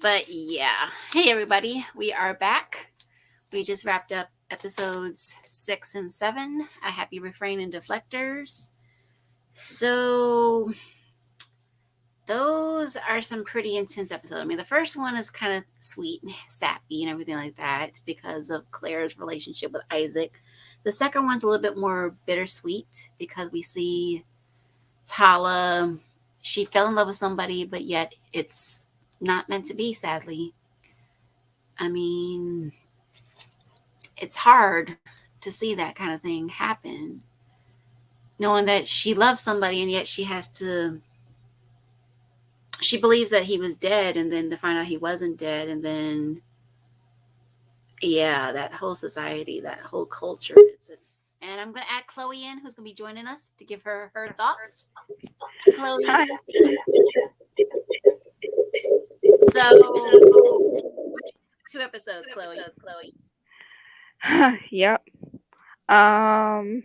But yeah. Hey, everybody. We are back. We just wrapped up episodes 6 and 7, A Happy Refrain and Deflectors. So, those are some pretty intense episodes. I mean, the first one is kind of sweet and sappy and everything like that because of Claire's relationship with Isaac. The second one's a little bit more bittersweet because we see Tala. She fell in love with somebody, but yet it's not meant to be, sadly. I mean, it's hard to see that kind of thing happen, knowing that she loves somebody and yet she believes that he was dead, and then to find out he wasn't dead, and then yeah, that whole society, that whole culture. And I'm going to add Chloe in, who's going to be joining us to give her thoughts. Chloe. Hi. So, 2 episodes, Chloe. Yep. Um.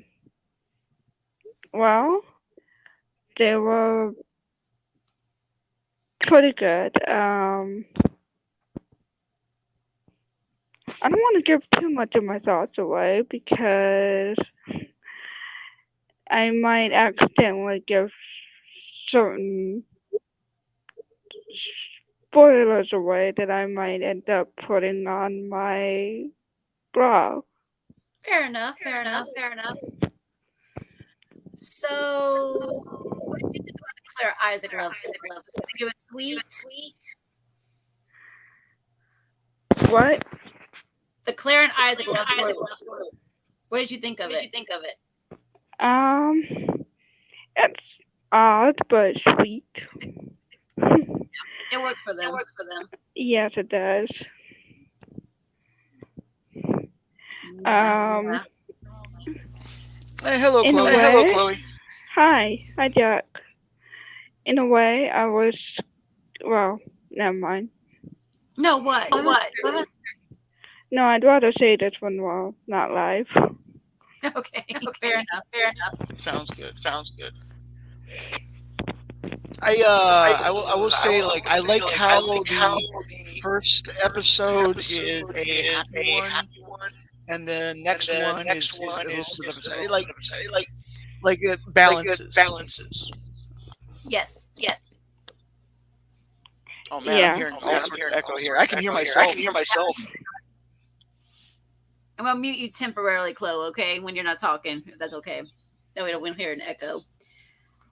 Well, they were pretty good. I don't want to give too much of my thoughts away because I might accidentally give certain spoilers away that I might end up putting on my blog. Fair enough. So, what did you think about the Claire Isaac love story? Did you think it was sweet? What? The Claire and Isaac love story. What did you think of it? Um. It's odd but sweet. It works for them. Yes, it does. Yeah. Hey, hello, In a Chloe. way, hi, Jack. In a way, I was. Well, never mind. No, what? No, I'd rather say this one while not live. Okay, fair enough. Sounds good. I will say, like, I like how the first episode is a happy one, and the next one is a little bit of a sad. Like it balances. Yes. Oh man, I'm Yeah. hearing all sorts of echo here. I can hear myself. I'm gonna mute you temporarily, Chloe. Okay, when you're not talking, if that's okay. That way, we don't hear an echo.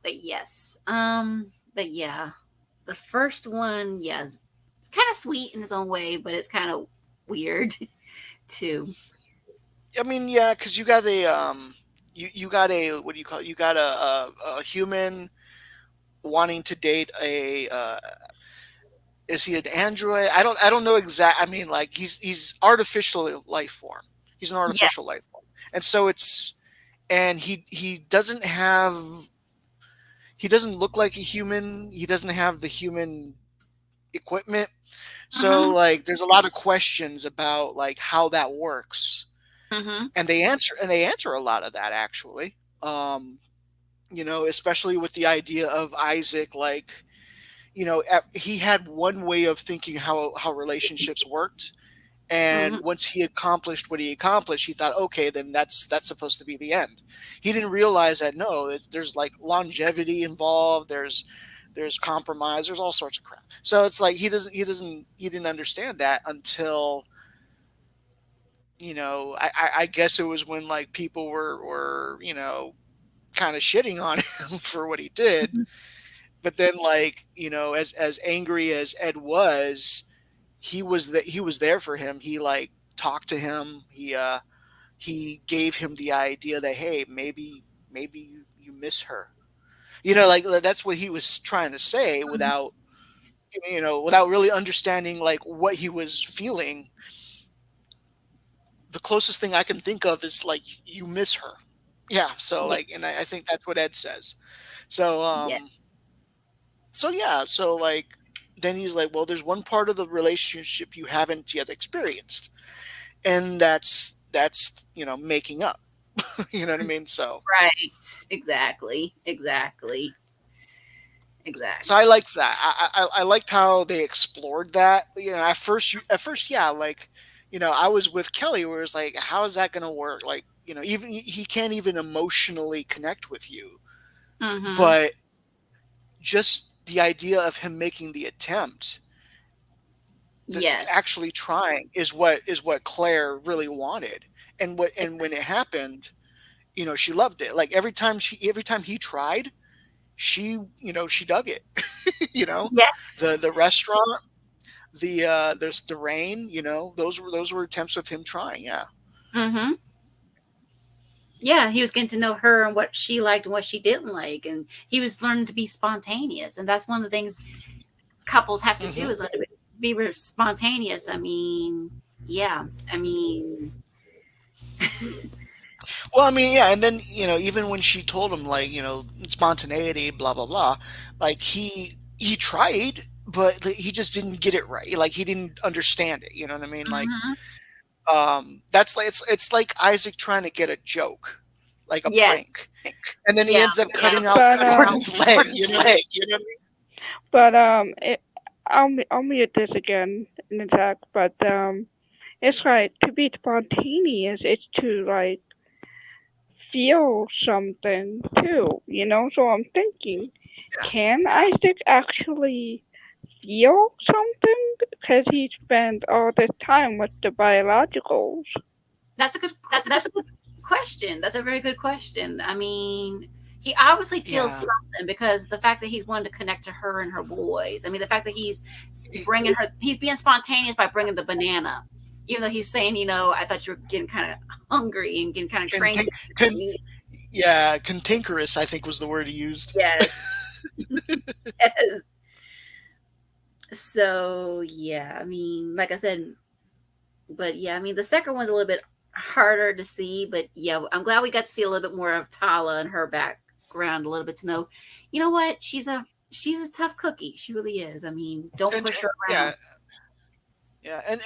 But yes, but yeah, the first one, yes, it's kind of sweet in its own way, but it's kind of weird too. I mean, yeah, because you got you got a, what do you call it? You got a human wanting to date a is he an android? I don't know exact. I mean, like he's artificial life form. He's an artificial Yes. life form, and so it's and he doesn't have he doesn't look like a human. He doesn't have the human equipment. So Mm-hmm. like there's a lot of questions about like how that works, Mm-hmm. and they answer a lot of that actually. Um, especially with the idea of Isaac, like he had one way of thinking how relationships worked, and Mm-hmm. once he accomplished what he accomplished, he thought, okay, then that's supposed to be the end. He didn't realize that no, there's like longevity involved. There's compromise. There's all sorts of crap. So it's like he didn't understand that until I guess it was when like people were kind of shitting on him for what he did. But then like as angry as Ed was, he was there for him. He like talked to him. He gave him the idea that, hey, maybe you miss her. Like that's what he was trying to say without really understanding like what he was feeling. The closest thing I can think of is like you miss her. Yeah. So Yeah. like, and I think that's what Ed says. So Yes. so yeah. So like then he's like, well, there's one part of the relationship you haven't yet experienced, and that's making up. You know what I mean? So Right. Exactly. So I Exactly. liked that. I liked how they explored that. At first, yeah, like, I was with Kelly, where it's like, how is that going to work? Like, even he can't even emotionally connect with you, Mm-hmm. but just the idea of him making the attempt, the Yes. actually trying, is what Claire really wanted, and when it happened, she loved it. Like every time he tried, she dug it. you know, Yes. the restaurant, there's the rain. Those were attempts of him trying. Yeah. Mm-hmm. Yeah, he was getting to know her and what she liked and what she didn't like, and he was learning to be spontaneous, and that's one of the things couples have to do Hmm. is learn to be spontaneous. I mean, yeah, I mean, Well, I mean, yeah, and then even when she told him, like, spontaneity, blah blah blah, like he tried, but he just didn't get it right. Like he didn't understand it. You know what I mean? Like, mhm. that's like it's like Isaac trying to get a joke, like a Yes, prank, and then he yeah, ends up yeah, cutting out But Gordon's leg. but I'll mute this again in a sec. But it's like to be spontaneous. It's to like feel something too. So I'm thinking, can Isaac actually feel something? Because he spent all this time with the biologicals. that's a good question. That's a very good question. I mean, he obviously feels Yeah, something because the fact that he's wanting to connect to her and her boys. I mean, the fact that he's being spontaneous by bringing the banana, even though he's saying, I thought you were getting kind of hungry and getting kind of Cantank- cranky. can yeah, cantankerous, I think was the word he used. Yes, yes. So yeah, I mean, like I said, but yeah, I mean, the second one's a little bit harder to see, but yeah, I'm glad we got to see a little bit more of Tala and her background, a little bit to know, you know what, she's a tough cookie. She really is. I mean, don't And push her yeah, around. yeah, and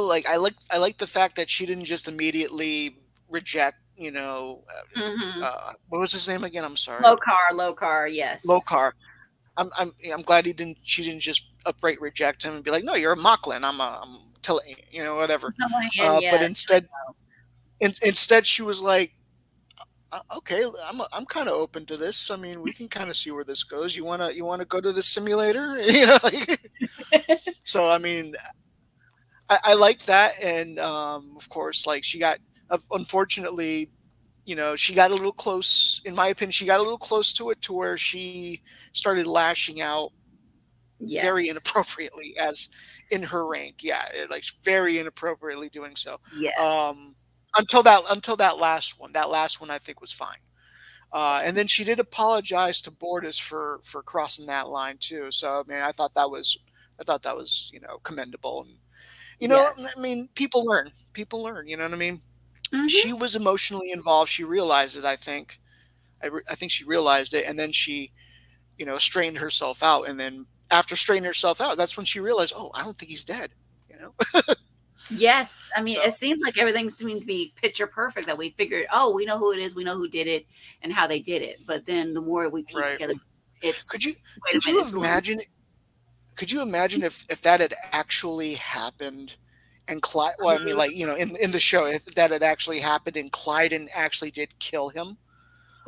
like I like the fact that she didn't just immediately reject. Hmm. What was his name again? I'm sorry. Low car, yes. Lokar. I'm glad she didn't just upright reject him and be like, no, you're a Mocklin. I'm telling whatever. Someone and But yeah, instead she was like, okay, I'm kind of open to this. I mean, we can kind of see where this goes. You wanna go to the simulator? Like, so I mean, I like that, and of course, like unfortunately, she got a little close. In my opinion, she got a little close to it, to where she started lashing out very yes, inappropriately, as in her rank. Yeah, like very inappropriately doing so. yes, Um, until that last one. That last one I think was fine. And then she did apologize to Bordas for crossing that line too. So I mean, I thought that was commendable. And yes. I mean, people learn. People learn. You know what I mean? She Hmm. was emotionally involved. She realized it. I think. I think she realized it, and then she straightened herself out. And then after straightening herself out, that's when she realized, oh, I don't think he's dead. You know. Yes, I mean, So it seems like everything seemed to be picture perfect. That we figured, oh, we know who it is, we know who did it, and how they did it. But then the more we piece right. together, it's Could you wait a could minute, you it's Lou. imagine? Could you imagine if that had actually happened, and Clyde? Well, I mean, like, in the show, if that had actually happened and Clyden actually did kill him,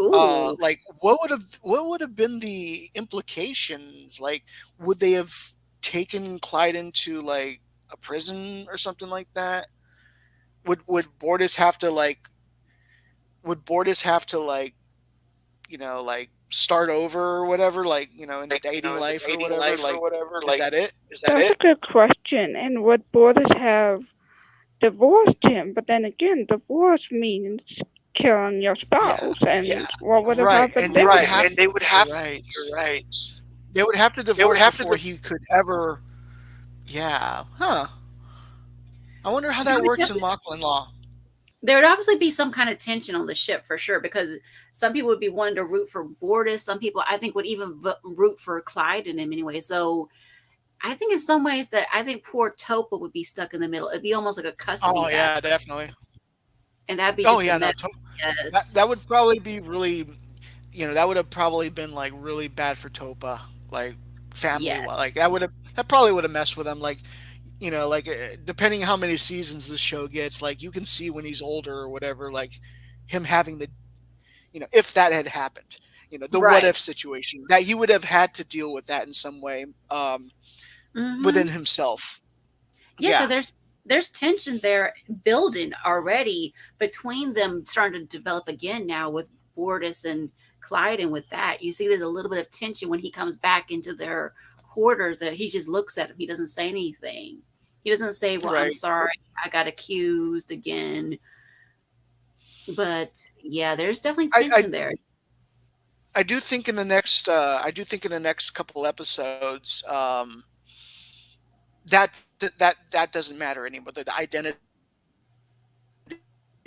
Ooh, like what would have been the implications? Like, would they have taken Clyden to, like, a prison or something like that? Would Bortus have to, like? Would Bortus have to, like, like, start over or whatever, like, in the dating life or whatever? Like, is that it? that's a good question. And would Borders have divorced him? But then again, divorce means killing your Yeah. spouse. And what would have Right. happened And they would then? have. You're right. They would have to divorce before he could ever. Yeah. Huh. I wonder how there that would works in definitely Mocklin law. there would obviously be some kind of tension on the ship for sure because some people would be wanting to root for Bordis. Some people I think would even root for Clyde in him anyway. So I think in some ways that I think poor Topa would be stuck in the middle. It'd be almost like a custody Oh battle, yeah, definitely. and that'd be Oh just a yeah, no. mess. That would Yes. probably be really. That would have probably been, like, really bad for Topa. like family. Like Yes. that probably would have messed with him. Like like depending how many seasons the show gets, like you can see when he's older or whatever, like him having the if that had happened, the what if Right. situation that he would have had to deal with that in some way Mm-hmm. within himself. Yeah, because Yeah, there's tension there building already between them, starting to develop again now with Bortus and Clyde, and with that, you see there's a little bit of tension when he comes back into their quarters. That he just looks at him. He doesn't say anything. He doesn't say, "Well, I'm right. sorry, I got accused again." But yeah, there's definitely I, I tension there. I do think in the next couple episodes, that doesn't matter anymore. The identity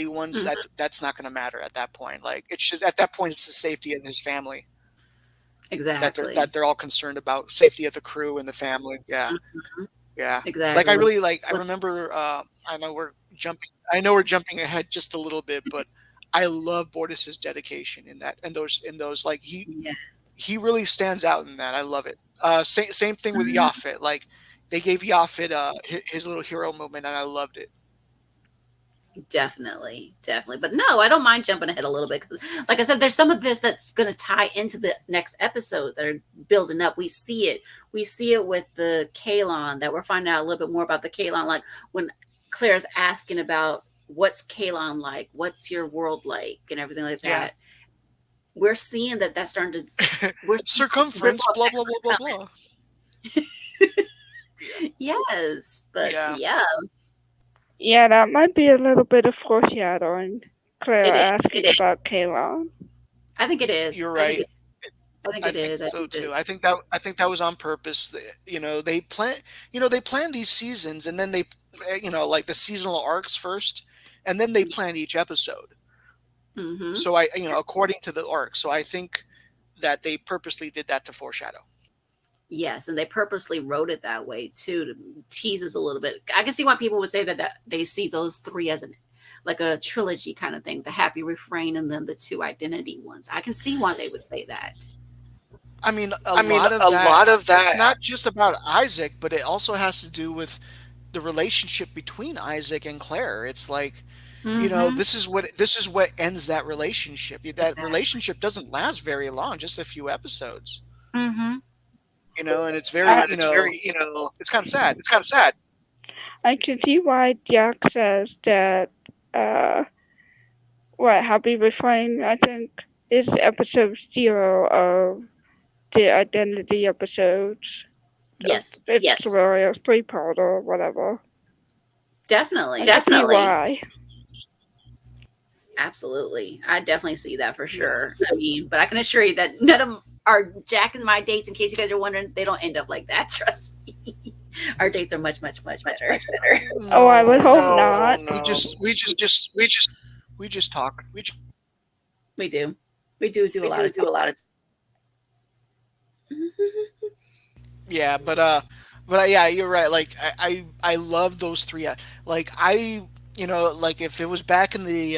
ones that's not going to matter at that point. Like it's just at that point it's the safety of his family that they're all Exactly. concerned about, safety of the crew and the family. Yeah. Mhm. Yeah. Like I Exactly. really like I With remember I know we're jumping ahead just a little bit, but I love Bortus's dedication in that and those like yes. he really stands out in that. I love it. Same thing with Mhm. Yaphet. Like they gave Yaphet his little hero moment and I loved it. Definitely, definitely. But no, I don't mind jumping ahead a little bit. 'Cause like I said, there's some of this that's going to tie into the next episodes that are building up. We see it. We see it with the Kalon, that we're finding out a little bit more about the Kalon. Like when Claire's asking about what's Kalon like, what's your world like, and everything like Yeah. that. We're seeing that that's starting to, we're seeing Circumference, ripple blah blah effects blah blah blah. Yeah. coming. Yes, but Yeah. yeah, Yeah, that might be a little bit of foreshadowing. Claire it is. asking about Kalon. I think it is. You're right. I think I it think is. I so think it too. is. I think that was on purpose. They plan these seasons and then they like the seasonal arcs first and then they plan each episode. Mm-hmm. So according to the arc. So I think that they purposely did that to foreshadow. Yes, and they purposely wrote it that way too, to tease us a little bit. I can see why people would say that they see those three as an like a trilogy kind of thing, the happy refrain and then the two identity ones. I can see why they would say that. I mean, a I mean, lot of a that lot of it's that. not just about Isaac, but it also has to do with the relationship between Isaac and Claire. It's like, Mm-hmm. this is what ends that relationship. That Exactly. relationship doesn't last very long, just a few episodes. Mm-hmm. And it's I, very, it's very, it's kind of sad. it's kind of sad. I can see why Jack says that. Uh, what Happy Refrain? I think is episode 0 of the identity episodes. Yes, It's yes. Really a 3 part or whatever. I definitely. can see why. Absolutely. I definitely see that for sure. I mean, but I can assure you that none of our Jack and my dates, in case you guys are wondering, they don't end up like that. Trust me. Our dates are much, much, much Much, better. much better. Oh, I would No, hope no, not. we No. just, we just, We just, we just talk. We do. We do a we lot do of do a lot of. talking. Yeah, yeah, you're right. Like I love those three. Like like if it was back in the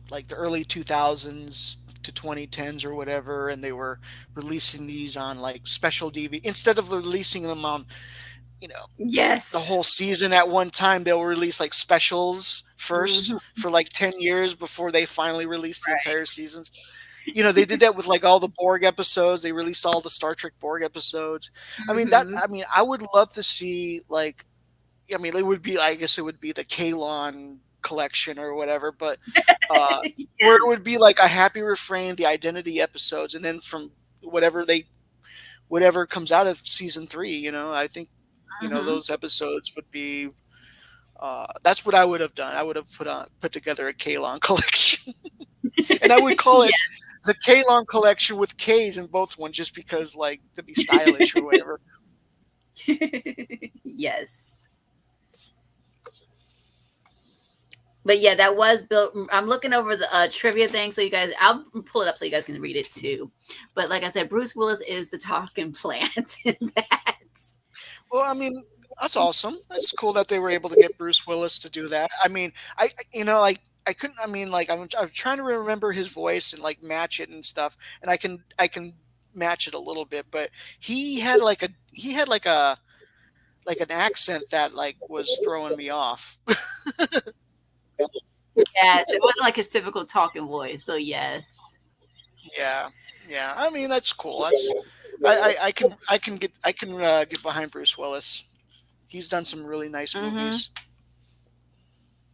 like the early 2000s to 2010s or whatever, and they were releasing these on like special DVD instead of releasing them on you know the Yes. whole season at one time, they'll release like specials first Hmm. for like 10 years before they finally release the entire Right. seasons. They did that with like all the Borg episodes. They released all the Star Trek Borg episodes. Hmm. I mean, I would love to see like, I mean, it would be, I guess it would be the Kalon collection or whatever, but uh, where it Yes. would be like a happy refrain, the identity episodes, and then from whatever they, whatever comes out of season three, I think, Hmm. those episodes would be, that's what I would have done. I would have put together a Kalon collection. And I would call it Yes. the Kalon collection with K's in both one, just because like to be stylish or whatever. Yes. But yeah, that was built. I'm looking over the trivia thing, so you guys, I'll pull it up so you guys can read it too. But like I said, Bruce Willis is the talking plant in that. Well, I mean, that's awesome. That's cool that they were able to get Bruce Willis to do that. I mean, like I couldn't. I mean, like I'm trying to remember his voice and like match it and stuff, and I can match it a little bit, but he had like an accent that like was throwing me off. Yes, it wasn't like his typical talking voice. So yes. Yeah, yeah. I mean, that's cool. That's I can get behind Bruce Willis. He's done some really nice Mm-hmm. movies.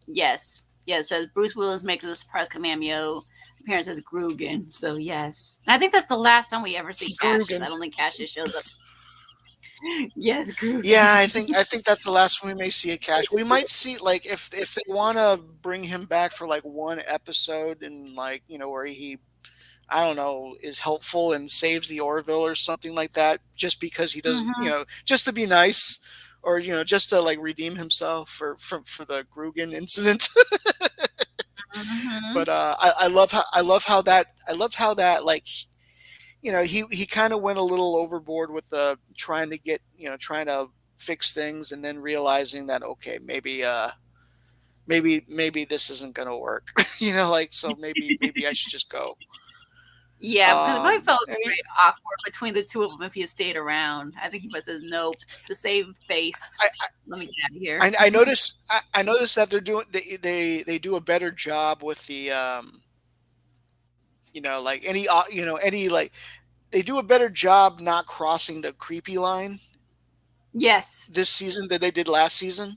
Yes. Yes. As Bruce Willis makes a surprise cameo appearance as Grugan. So yes. And I think that's the last time we ever see Cassius. I Grugan. don't think Cassius shows up. Yes, Yeah, Grugan. I think that's the last one we may see a Cash. We might see like if they want to bring him back for like one episode and like where he I don't know is helpful and saves the Orville or something like that, just because he does Mm-hmm. just to be nice, or just to like redeem himself for the Grugan incident. Mm-hmm. But I love how that like he kind of went a little overboard with the trying to fix things, and then realizing that okay, maybe this isn't gonna work. Like, so maybe I should just go. Yeah, because it probably felt And very awkward between the two of them if he had stayed around. I think he must says nope to save face. Let me get out of here. I noticed that they do a better job with the like any like they do a better job not crossing the creepy line Yes. this season than they did last season.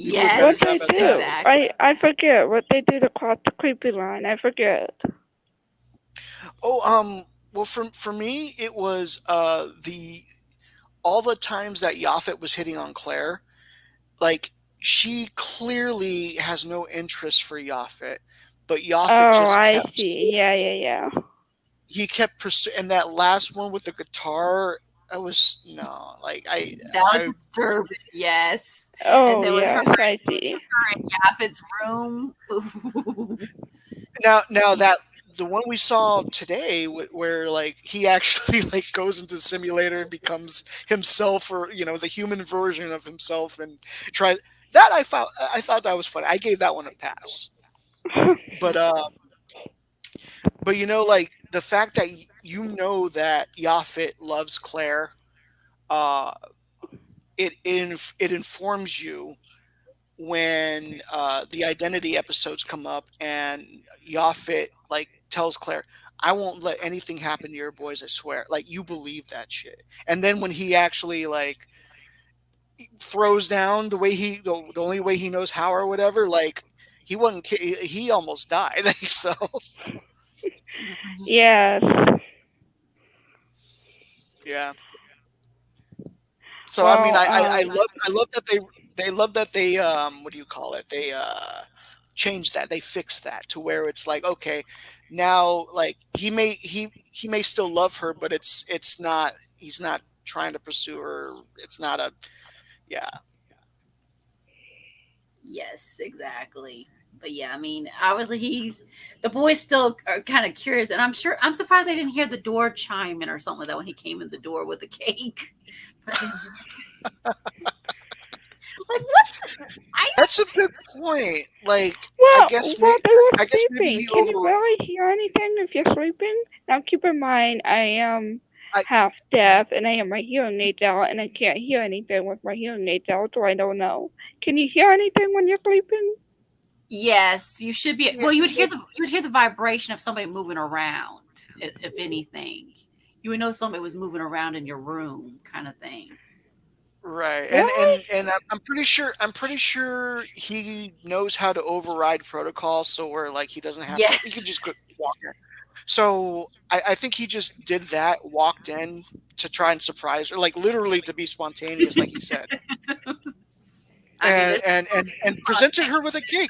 They do a better What job they Yes, at that. do? exactly. I forget what they do to cross the creepy line. I forget. Oh, well, for me, it was the all the times that Yaphet was hitting on Claire. Like, she clearly has no interest for Yaphet, but Yaphet Oh, just I kept see. Yeah, yeah, yeah. he kept pursuing. And that last one with the guitar, I was no, like That was I disturbing. Yes, and Oh, then with her yes, I see. in Yaphet's room. Ooh. now that the one we saw today, where like he actually like goes into the simulator and becomes himself, or the human version of himself, and try that. I thought that was funny. I gave that one a pass. But like the fact that that Yaphet loves Claire, uh, it informs you when the identity episodes come up, and Yaphet like tells Claire, "I won't let anything happen to your boys. I swear." Like, you believe that shit. And then when he actually like throws down the only way he knows how, or whatever, like he almost died. So Yes. yeah. So I mean, Well, I love that they love that they what do you call it? They changed that. They fixed that to where it's like, okay, now like he may still love her, but it's not he's not trying to pursue her. It's not a yeah. Yes, exactly. But yeah, I mean, obviously the boys still are kind of curious, and I'm surprised they didn't hear the door chime in or something like that when he came in the door with the cake. Like what? That's a good point. Like, I well, guess well, they were I guess maybe sleeping. he Can you over really hear anything if you're sleeping? Now, keep in mind, I am I half deaf, and I have my hearing aids out, and I can't hear anything with my hearing aids out, so I don't know. Can you hear anything when you're sleeping? Yes, you should be. Well, you would hear the vibration of somebody moving around, if anything. You would know somebody was moving around in your room, kind of thing. right. And Really? and and I'm pretty sure he knows how to override protocol, so where like he doesn't have to, he could just Yes. go walk in. So I think he just did that, walked in to try and surprise her, like literally to be spontaneous, like he said, I mean, and presented her with a cake.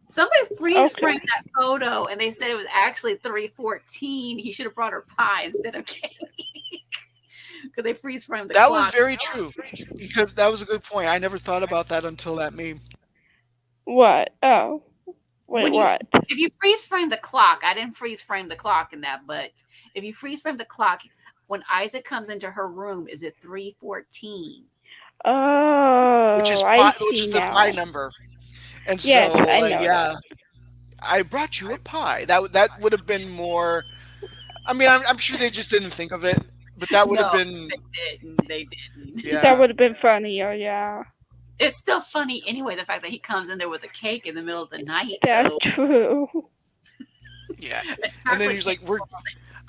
somebody freeze Okay. framed that photo, and they said it was actually 3:14. He should have brought her pie instead of cake because they freeze framed the That was clock. very true, because that was a good point. I never thought about that until that meme. What? Oh, wait, When you what? if you freeze frame the clock, I didn't freeze frame the clock in that, but if you freeze frame the clock, when Isaac comes into her room, is it 3:14? Oh, I Which see is the pi now. number. And Yes, so I like know that. yeah, I brought you a pie. That would have been more. I mean, I'm sure they just didn't think of it, but that would have No, been, they didn't. They didn't. That yeah, would have been funnier, yeah. It's still funny anyway. The fact that he comes in there with a cake in the middle of the night, That's though. true. yeah. It And then actually he's can't. like,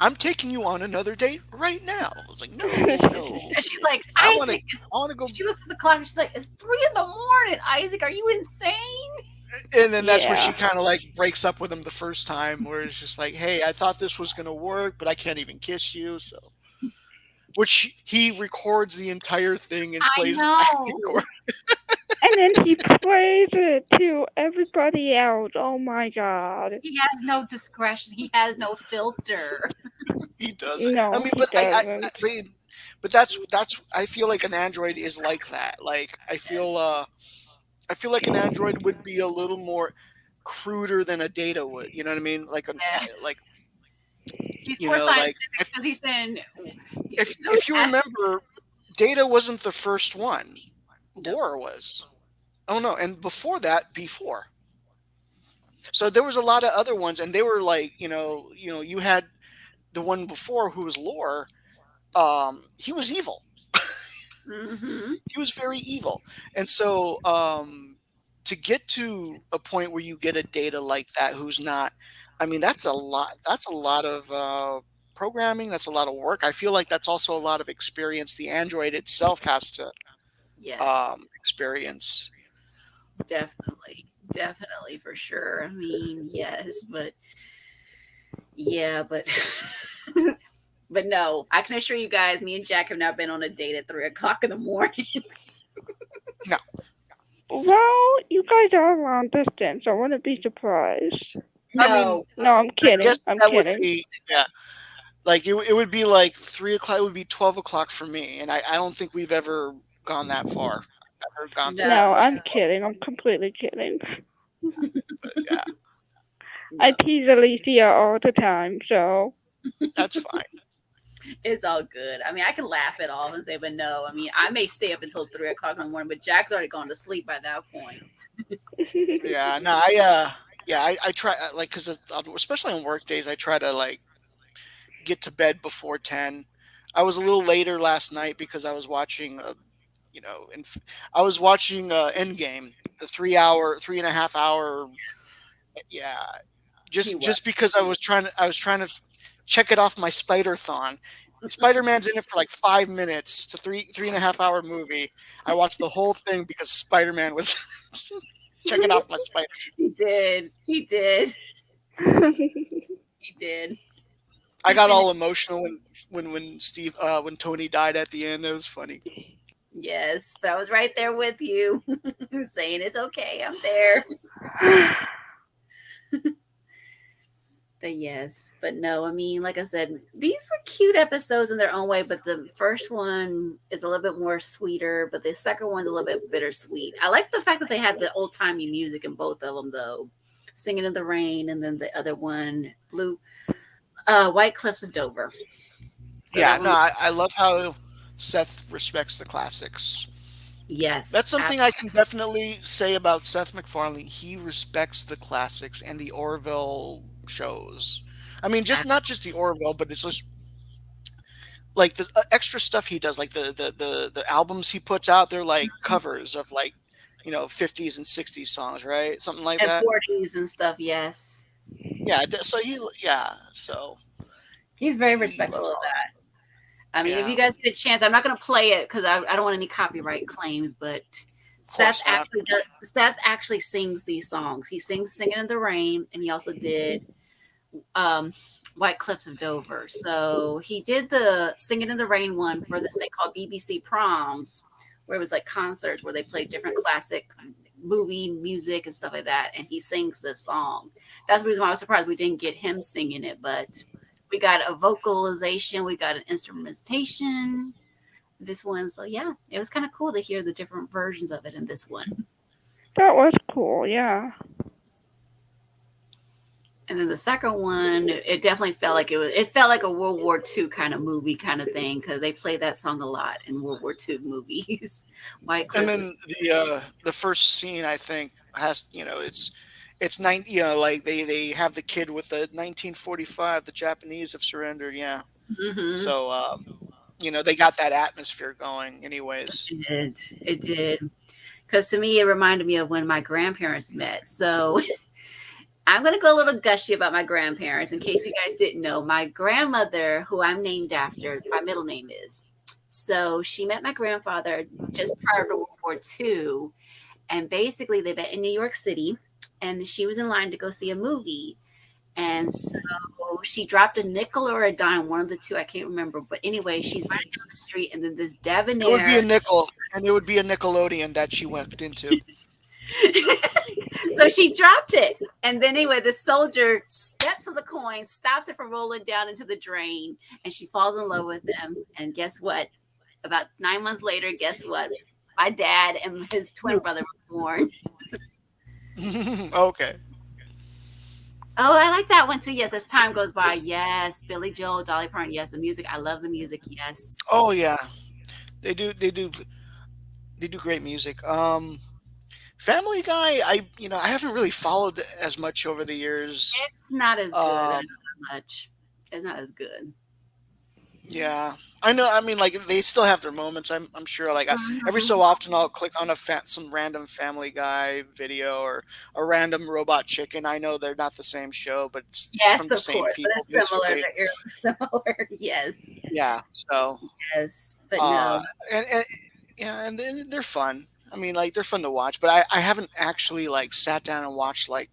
I'm taking you on another date right now. I was like, no, no, And she's like, I want to, Isaac, I want to go. she looks at the clock and she's like, it's 3 in the morning. Isaac, are you insane? And then that's where she Yeah. kind of like breaks up with him the first time, where it's just like, hey, I thought this was gonna work, but I can't even kiss you. So, which he records the entire thing and I plays back to know. Gordon. And then he plays it to everybody else. Oh my god. He has no discretion. He has no filter. He does. I No, mean, he doesn't. but that's. I feel like an android is like that. Like I feel like an android would be a little more cruder than a data would. You know what I mean? Yes. Like He's you more know, like scientific because he's saying, he's always if you asking, remember, Data wasn't the first one. Laura was. Oh no, and before that, before. So there was a lot of other ones, and they were like, you had the one before who was Lore. He was evil. mm-hmm. He was very evil, and so to get to a point where you get a Data like that who's not, I mean, that's a lot. That's a lot of programming. That's a lot of work. I feel like that's also a lot of experience the android itself has to Yes, experience. definitely. Definitely, for sure. I mean, yes, but yeah, but but no, I can assure you guys, me and Jack have not been on a date at 3 o'clock in the morning. No, Well, you guys are long distance. I wouldn't be surprised. I mean, No, No, I'm I kidding. guess I'm that would kidding. be, yeah. Like it would be like 3 o'clock. It would be 12 o'clock for me, and I don't think we've ever gone that far. Ever gone through that No, no, much. I'm kidding. I'm completely kidding. But yeah, I no. tease Alicia all the time, so. that's fine. It's all good. I mean, I can laugh it off and say, but no. I mean, I may stay up until 3 o'clock in the morning, but Jack's already gone to sleep by that point. Yeah, no, yeah, I try like because especially on work days, I try to like get to bed before 10. I was a little later last night because I was watching, and I was watching Endgame, the 3 hour, 3.5 hour. Yes, Yeah, he was. just because I was trying to check it off my Spider Thon. Spider Man's in it for like 5 minutes. It's a 3.5 hour movie. I watched the whole thing because Spider Man was checking off my Spider. He did. He did. He did. I He got finished. all emotional when Tony died at the end. It was funny. Yes, but I was right there with you, saying it's okay. I'm there. But yes, but no, I mean, like I said, these were cute episodes in their own way, but the first one is a little bit more sweeter, but the second one's a little bit bittersweet. I like the fact that they had the old timey music in both of them, though. Singing in the Rain, and then the other one, White Cliffs of Dover. So Yeah, that no, one, I love how Seth respects the classics. yes, That's something I can definitely say about Seth MacFarlane. He respects the classics and the Orville shows. I mean, just not just the Orville, but it's just like the extra stuff he does, like the albums he puts out. They're like covers of like 50s and 60s songs, right? Something like and that. 40s and stuff. Yes, Yeah. So he's very he respectful loves of all that. that. I mean, if you Yeah. guys get a chance, I'm not going to play it because I don't want any copyright claims. But Of course not. Seth actually sings these songs. He sings "Singing in the Rain," and he also did um, "White Cliffs of Dover." So he did the "Singing in the Rain" one for this thing called BBC Proms, where it was like concerts where they played different classic movie music and stuff like that. And he sings this song. That's the reason why I was surprised we didn't get him singing it, but we got a vocalization, we got an instrumentation. This one, so yeah, it was kind of cool to hear the different versions of it in this one. That was cool, yeah. And then the second one, it definitely felt like it felt like a World War II kind of movie kind of thing because they play that song a lot in World War II movies. White And Cliffs. then the first scene I think has it's nine. You know, like they have the kid with the 1945. The Japanese have surrendered. Yeah. Hmm. So they got that atmosphere going. Anyways. It did. It did. Because to me, it reminded me of when my grandparents met. So I'm going to go a little gushy about my grandparents in case you guys didn't know. My grandmother, who I'm named after, my middle name is. So she met my grandfather just prior to World War II. And basically, they met in New York City. And she was in line to go see a movie. And so she dropped a nickel or a dime, one of the two, I can't remember. But anyway, she's running down the street, and then this It would be debonair. a nickel, and it would be a Nickelodeon that she went into. So she dropped it. And then anyway, the soldier steps on the coin, stops it from rolling down into the drain, and she falls in love with him. And guess what? About 9 months later, guess what? My dad and his twin brother were born. Okay. Oh, I like that one too. Yes, as time goes by. Yes, Billy Joel, Dolly Parton. Yes, the music. I love the music. Yes. Oh yeah, they do. They do great music. Family Guy. I haven't really followed as much over the years. It's not as good. I know Um, that much. It's not as good. yeah, I know. I mean, like they still have their moments. I'm sure. Like every Mhm. so often, I'll click on some random Family Guy video or a random Robot Chicken. I know they're not the same show, but it's from Yes, the of same course. But people, it's similar. basically. They're eerily similar. Yes. Yeah. So, Yes. But uh, no. and yeah, and they're fun. I mean, like they're fun to watch, but I haven't actually like sat down and watched like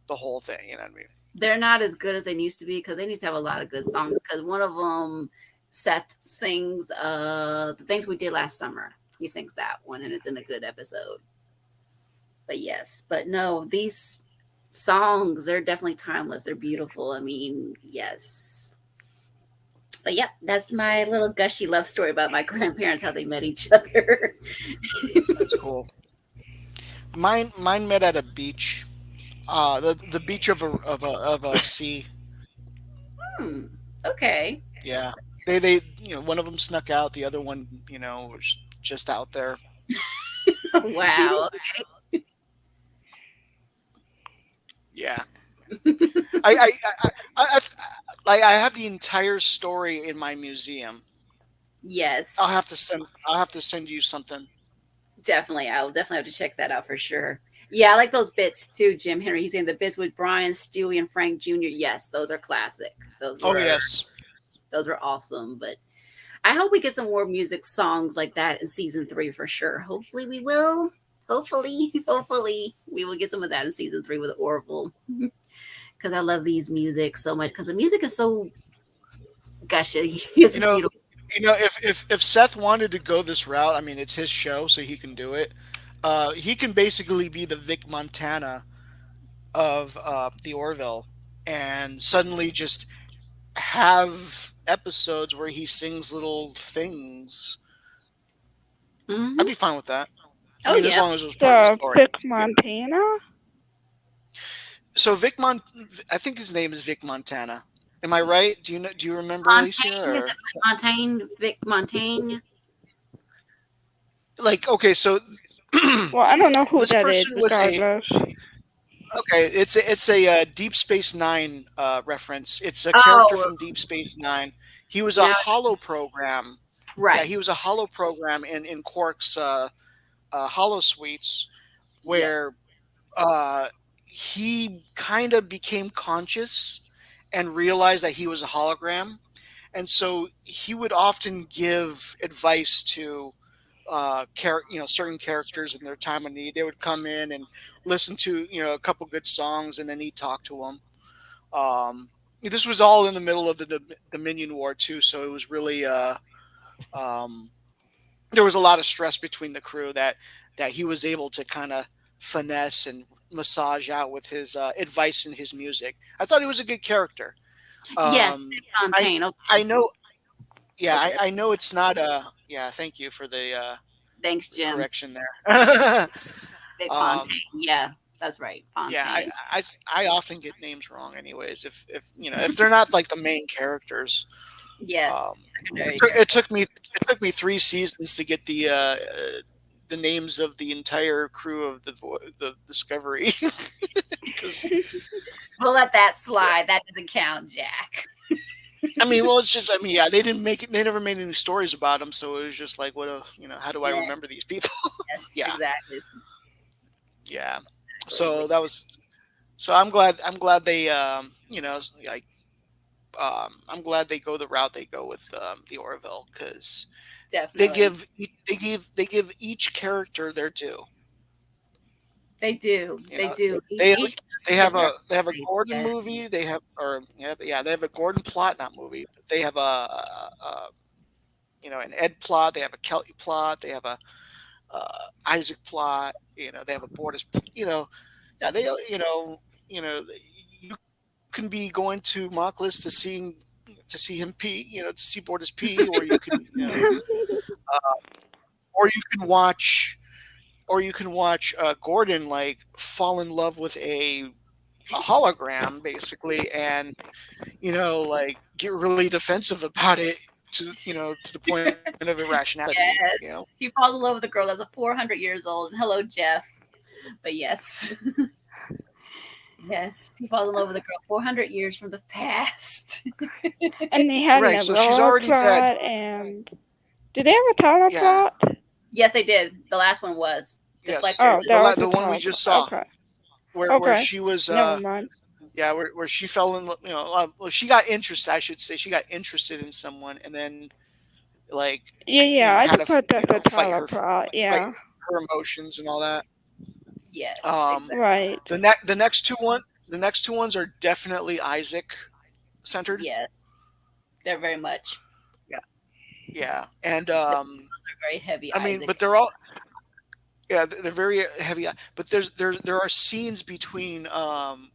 the whole thing. You know what I mean? They're not as good as they used to be because they need to have a lot of good songs. Because one of them, Seth sings the things we did last summer. He sings that one, and it's in a good episode. But yes, but no, these songs they're definitely timeless. They're beautiful. I mean, yes. But yep, that's my little gushy love story about my grandparents, how they met each other. That's cool. Mine met at a beach. The beach of a sea. Hmm. Okay. Yeah. They one of them snuck out, the other one was just out there. Wow. Yeah. I like I have the entire story in my museum. Yes. I'll have to send you something. Definitely. I'll definitely have to check that out for sure. Yeah, I like those bits too, Jim Henry. He's saying the bits with Brian, Stewie, and Frank Jr. Yes, those are classic. Those Oh were yes. those were awesome. But I hope we get some more music songs like that in season 3 for sure. Hopefully we will. Hopefully, hopefully we will get some of that in season 3 with Orville. Because I love these music so much. Because the music is so gushy. You It's know, beautiful. if Seth wanted to go this route, I mean, it's his show, so he can do it. He can basically be the Vic Montana of the Orville, and suddenly just have episodes where he sings little things. I'd Hmm. be fine with that. I Oh mean, as yeah. long as it was part of the The story. Vic Montana? So I think his name is Vic Montana. Am I right? Do you know? Do you remember Alicia? Montaigne, is Or it Montaigne? Vic Montaigne? like, okay, so Well, I don't know who this that is, person was a regardless. okay. It's a Deep Space Nine reference. It's a character Oh, from Deep Space Nine. He was a now, hollow program. Yeah, he was a right. hollow program in Quark's hollow suites Yes. where uh, he kind of became conscious and realized that he was a hologram, and so he would often give advice to certain characters in their time of need. They would come in and listen to a couple good songs, and then he'd talk to them. This was all in the middle of the Dominion War too, so it was really um, there was a lot of stress between the crew that he was able to kind of finesse and massage out with his advice and his music. I thought he was a good character. Yes, Um, Vic I Montaigne. I Okay. know, yeah, Go ahead. I know it's not yeah. Thank you for the Thanks, Jim. correction there. Vic Fontaine. um, Yeah, that's right. yeah, Fontaine. I often get names wrong, anyways. If they're not like the main characters. Yes, Um, secondary character. it took me 3 seasons to get the names of the entire crew of the Discovery because We'll let that slide. That doesn't count, Jack. I mean, well, it's just I mean, yeah, they didn't make it. They never made any stories about them, so it was just like, what a how do I Yeah. remember these people? Yes, Yeah, exactly. yeah. Absolutely. So that was so I'm glad they like I'm glad they go the route they go with the Orville because Definitely. they give each character their due. They do. You They know, do. they have Each they character have gets their a they own have a place. Gordon Yes. movie. They have or yeah they have a Gordon plot, not movie. But they have a an Ed plot. They have a Kelly plot. They have a Isaac plot. They have a Borders. Yeah, they you can be going to Mockless to see him pee. To see Borders pee, or you can Hmm. or you can watch Gordon like fall in love with a hologram basically, and like get really defensive about it to the point of irrationality. Yes. He falls in love with a girl that's a 400 years old. And hello, Jeff. But yes. Yes. He falls in love with a girl 400 years from the past. And they had an Right, so she's Aurora already dead. plot, and did they have a Tyler Yeah. plot? Yes, they did. The last one was Yes. Deflector. Oh, that was The a one we Tyler just plot. saw, Okay. where Okay. she was Never mind. yeah, where she fell in well, she got interested, I should say. She got interested in someone, and then like Yeah, I had to could put that the Tyler plot. fight Yeah. her emotions and all that. Yes, Um, exactly. Right. the next two ones are definitely Isaac centered. Yes, they're very much. Yeah, yeah, and They're very heavy I mean, Isaac. but they're all yeah, they're very heavy. But there are scenes between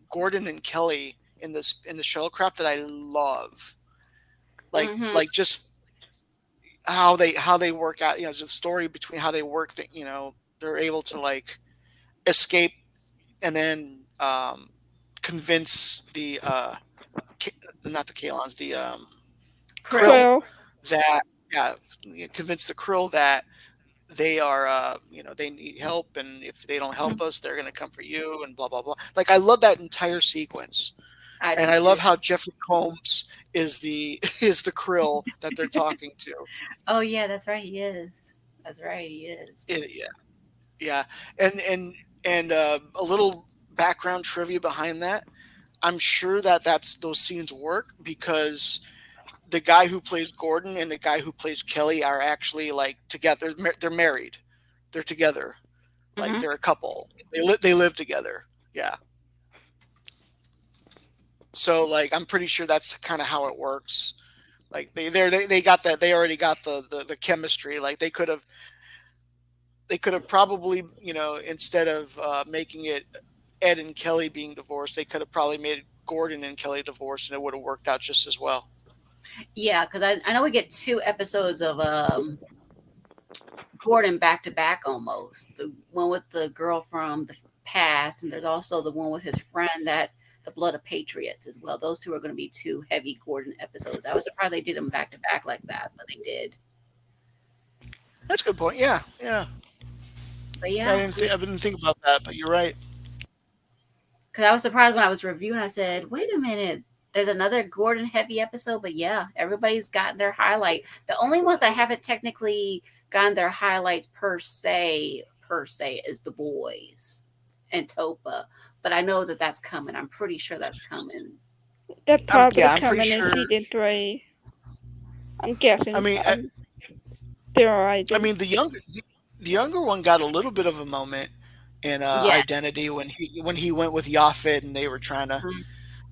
Gordon and Kelly in the shuttlecraft that I love. Hmm. Like just how they work out. The story between how they work. That they're able to like escape and then convince K- not the Kalons, the Krill. Krill Quill. that yeah, convince the Krill that they are they need help, and if they don't Mhm. help us they're going to come for you and blah blah blah. Like I love that entire sequence, I and do I too. love how Jeffrey Combs is the is the Krill that they're talking to. Oh yeah, that's right. He is. That's right. He is. Yeah, yeah, and a little background trivia behind that. I'm sure that those scenes work because the guy who plays Gordon and the guy who plays Kelly are actually like together. They're married. They're together. Like Hmm. they're a couple. They live together. Yeah. So like I'm pretty sure that's kind of how it works. Like they got that they already got the chemistry. Like they could have probably instead of making it Ed and Kelly being divorced, they could have probably made Gordon and Kelly divorced, and it would have worked out just as well. Yeah, because I know we get two episodes of Gordon back to back almost. The one with the girl from the past, and there's also the one with his friend that the Blood of Patriots as well. Those two are going to be two heavy Gordon episodes. I was surprised they did them back to back like that, but they did. That's a good point. Yeah, yeah. But yeah, I didn't think about that, but you're right. because I was surprised when I was reviewing. I said, "Wait a minute, there's another Gordon heavy episode." But yeah, everybody's gotten their highlight. The only ones that haven't technically gotten their highlights per se is the boys and Topa. But I know that that's coming. I'm pretty sure that's coming. That's probably I'm pretty coming in sure. season 3. I'm I guessing. mean, I Theorizing. mean the younger one got a little bit of a moment in Yes. Identity when he went with Yaphet and they were trying to.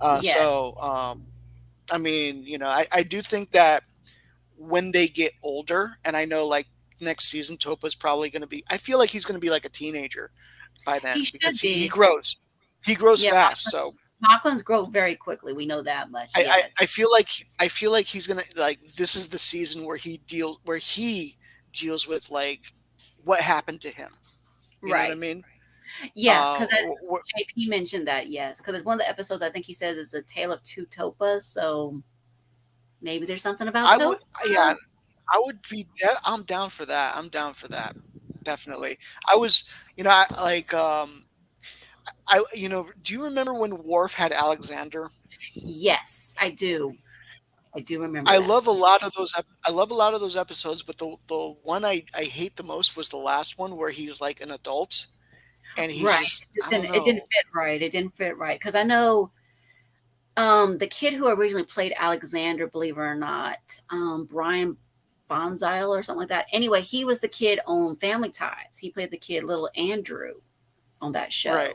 Mhm. Yes. I mean, I do think that when they get older, and I know like next season Topa's probably going to be. I feel like he's going to be like a teenager by He then because should he be. grows. He grows Yeah, fast, so Mocklins grow very quickly. We know that much. I Yes. feel like he's gonna like this is the season where he deals with like what happened to him. You know what I Right. mean? Yeah, because Wh- JP mentioned that. Yes, because one of the episodes I think he said is a tale of two Topas. So maybe there's something about I would Topa. yeah, I would be I'm down for that. I'm down for that. definitely. I was, I like, do you remember when Worf had Alexander? Yes, I do. I do remember I that. love a lot of those. I love a lot of those episodes, but the one I hate the most was the last one where he's like an adult and he's Right. just, It just I don't didn't. It didn't know. fit right. It didn't fit right because I know the kid who originally played Alexander, believe it or not, Brian Bonzile or something like that. Anyway, he was the kid on Family Ties. He played the kid, little Andrew, on that Right. show.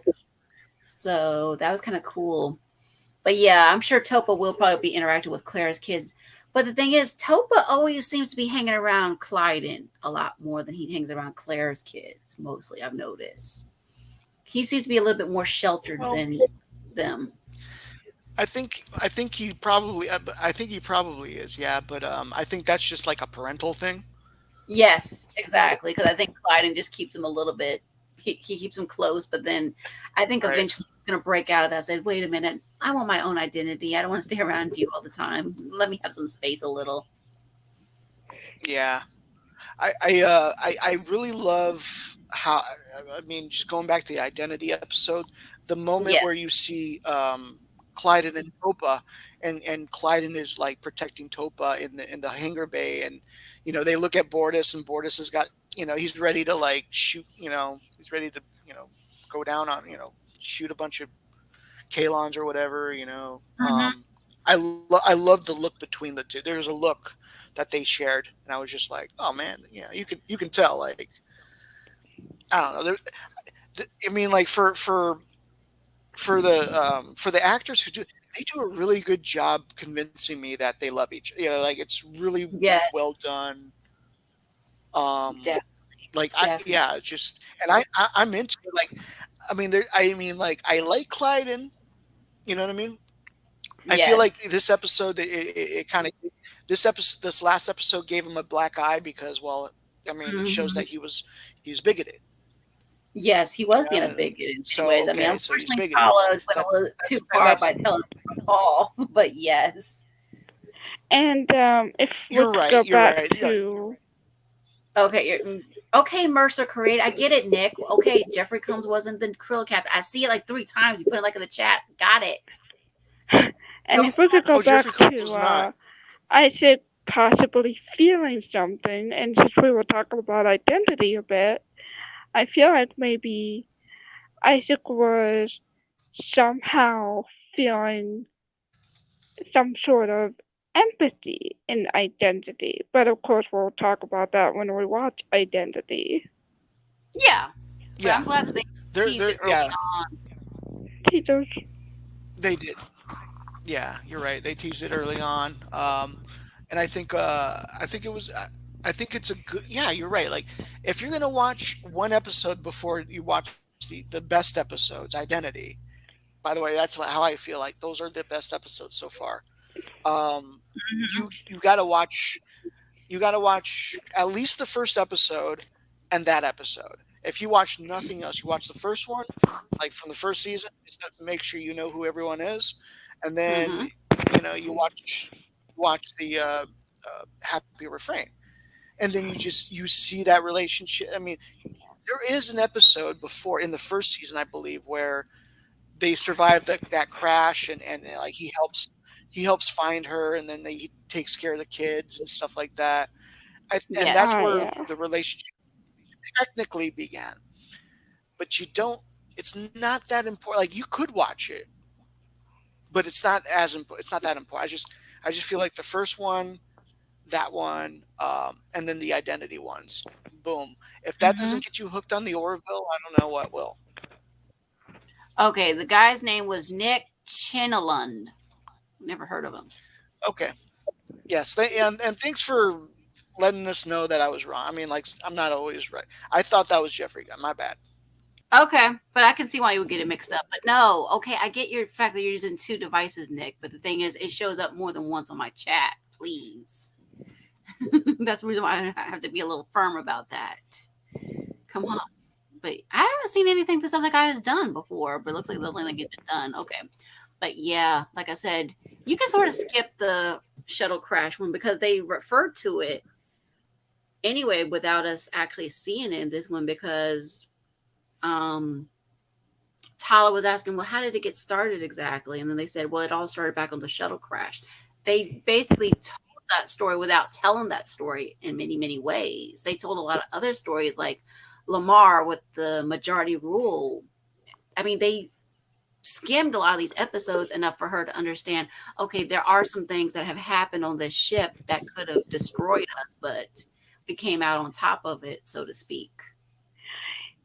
So that was kind of cool. But yeah, I'm sure Topa will probably be interacting with Claire's kids. But the thing is, Topa always seems to be hanging around Clyden a lot more than he hangs around Claire's kids, mostly, I've noticed. He seems to be a little bit more sheltered Well, than them. I think he probably is. Yeah, but I think that's just like a parental thing. Yes, exactly. Because I think Clyden just keeps him a little bit. He keeps him close, but then I think Right. eventually he's going to break out of that. Say, wait a minute, I want my own identity. I don't want to stay around you all the time. Let me have some space a little. Yeah. I really love how, I mean, just going back to the identity episode, the moment where Yes. you see Clyden and Topa, and Clyden is like protecting Topa in the hangar bay, and they look at Bortus, and Bortus has got, he's ready to like shoot, he's ready to, go down on, shoot a bunch of Kalons or whatever, Hmm. I love the look between the two. There's a look that they shared, and I was just like, oh man, yeah, you can tell, like, I don't know. I mean, like, for the actors who do, they do a really good job convincing me that they love each. Like, it's really Yeah, well done. Um, definitely, like, definitely. yeah, it's just, and I'm into it. Like, I mean, like, I like Clyden. You know what I mean? I feel like Yes. this episode, it kind of, this last episode gave him a black eye because, well, I mean, it shows Hmm. that he was bigoted, Yes, he was being a and bigot in many so ways. I mean, okay, so he's unfortunately, bigoted. Paula went That a little too and far that's by telling Paul, but yes. And if we you're could right. go You're back right. Yeah, to Okay, okay, Mercer Create. I get it, Nick. Okay, Jeffrey Combs wasn't the Krill Captain. I see it like 3 times. You put it like in the chat. Got it. and Don't if we could smack go oh, back Jeffrey Combs to was not. Isaac possibly feeling something, and since we were talking about identity a bit, I feel like maybe Isaac was somehow feeling some sort of empathy in identity. But of course, we'll talk about that when we watch Identity. Yeah, but Yeah, I'm glad that they teased they're it early yeah, on. Teachers, they did. Yeah, you're right. They teased it early on. And I think it was I think it's a good, yeah, you're right. Like, if you're gonna watch one episode before you watch the best episodes, Identity. By the way, that's how I feel like those are the best episodes so far. Um, you got to watch at least the first episode and that episode. If you watch nothing else, you watch the first one, like from the first season, just to make sure you know who everyone is, and then Mm-hmm. you watch the happy refrain, and then you see that relationship. I mean, there is an episode before in the first season, I believe, where they survive that crash, and like he helps find her, and then he takes care of the kids and stuff like that. And that's Yes. where yeah. the relationship technically began. But you don't. It's not that important. Like, you could watch it, but it's not that important. I just feel like the first one, that one, and then the identity ones. Boom. If that Mm-hmm. doesn't get you hooked on the Orville, I don't know what will. Okay, the guy's name was Nick Chinalund. Never heard of him. Okay. Yes. And thanks for letting us know that I was wrong. I mean, like, I'm not always right. I thought that was Jeffrey Gunn. My bad. Okay, but I can see why you would get it mixed up. But no, okay, I get your fact that you're using two devices, Nick. But the thing is, it shows up more than once on my chat. Please, that's the reason why I have to be a little firm about that. Come on. But I haven't seen anything this other guy has done before. But it looks like the only thing get it done. Okay, but yeah, like I said, you can sort of skip the shuttle crash one because they referred to it anyway without us actually seeing it in this one because um Tyler was asking, well, how did it get started exactly? And then they said, well, it all started back on the shuttle crash. They basically told that story without telling that story in many, many ways. They told a lot of other stories like Lamar with the majority rule. I mean, they skimmed a lot of these episodes enough for her to understand, okay, there are some things that have happened on this ship that could have destroyed us, but we came out on top of it, so to speak.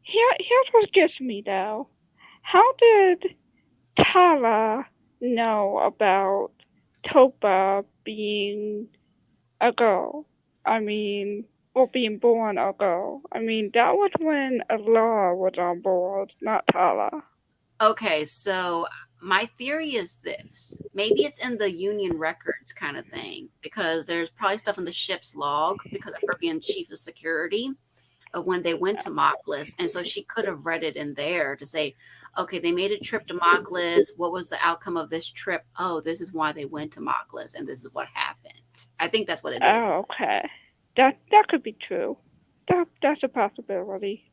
Here's what gets me though. How did Tala know about Topa being a girl? I mean, or being born a girl. I mean, that was when Allah was on board, not Tala. Okay, so my theory is this. Maybe it's in the Union records kind of thing because there's probably stuff in the ship's log because of her being chief of security of when they went to Moklis. And so she could have read it in there to say, okay, they made a trip to Moklis. What was the outcome of this trip? Oh, this is why they went to Moklis and this is what happened. I think that's what it is. Oh, okay. That could be true. That's a possibility.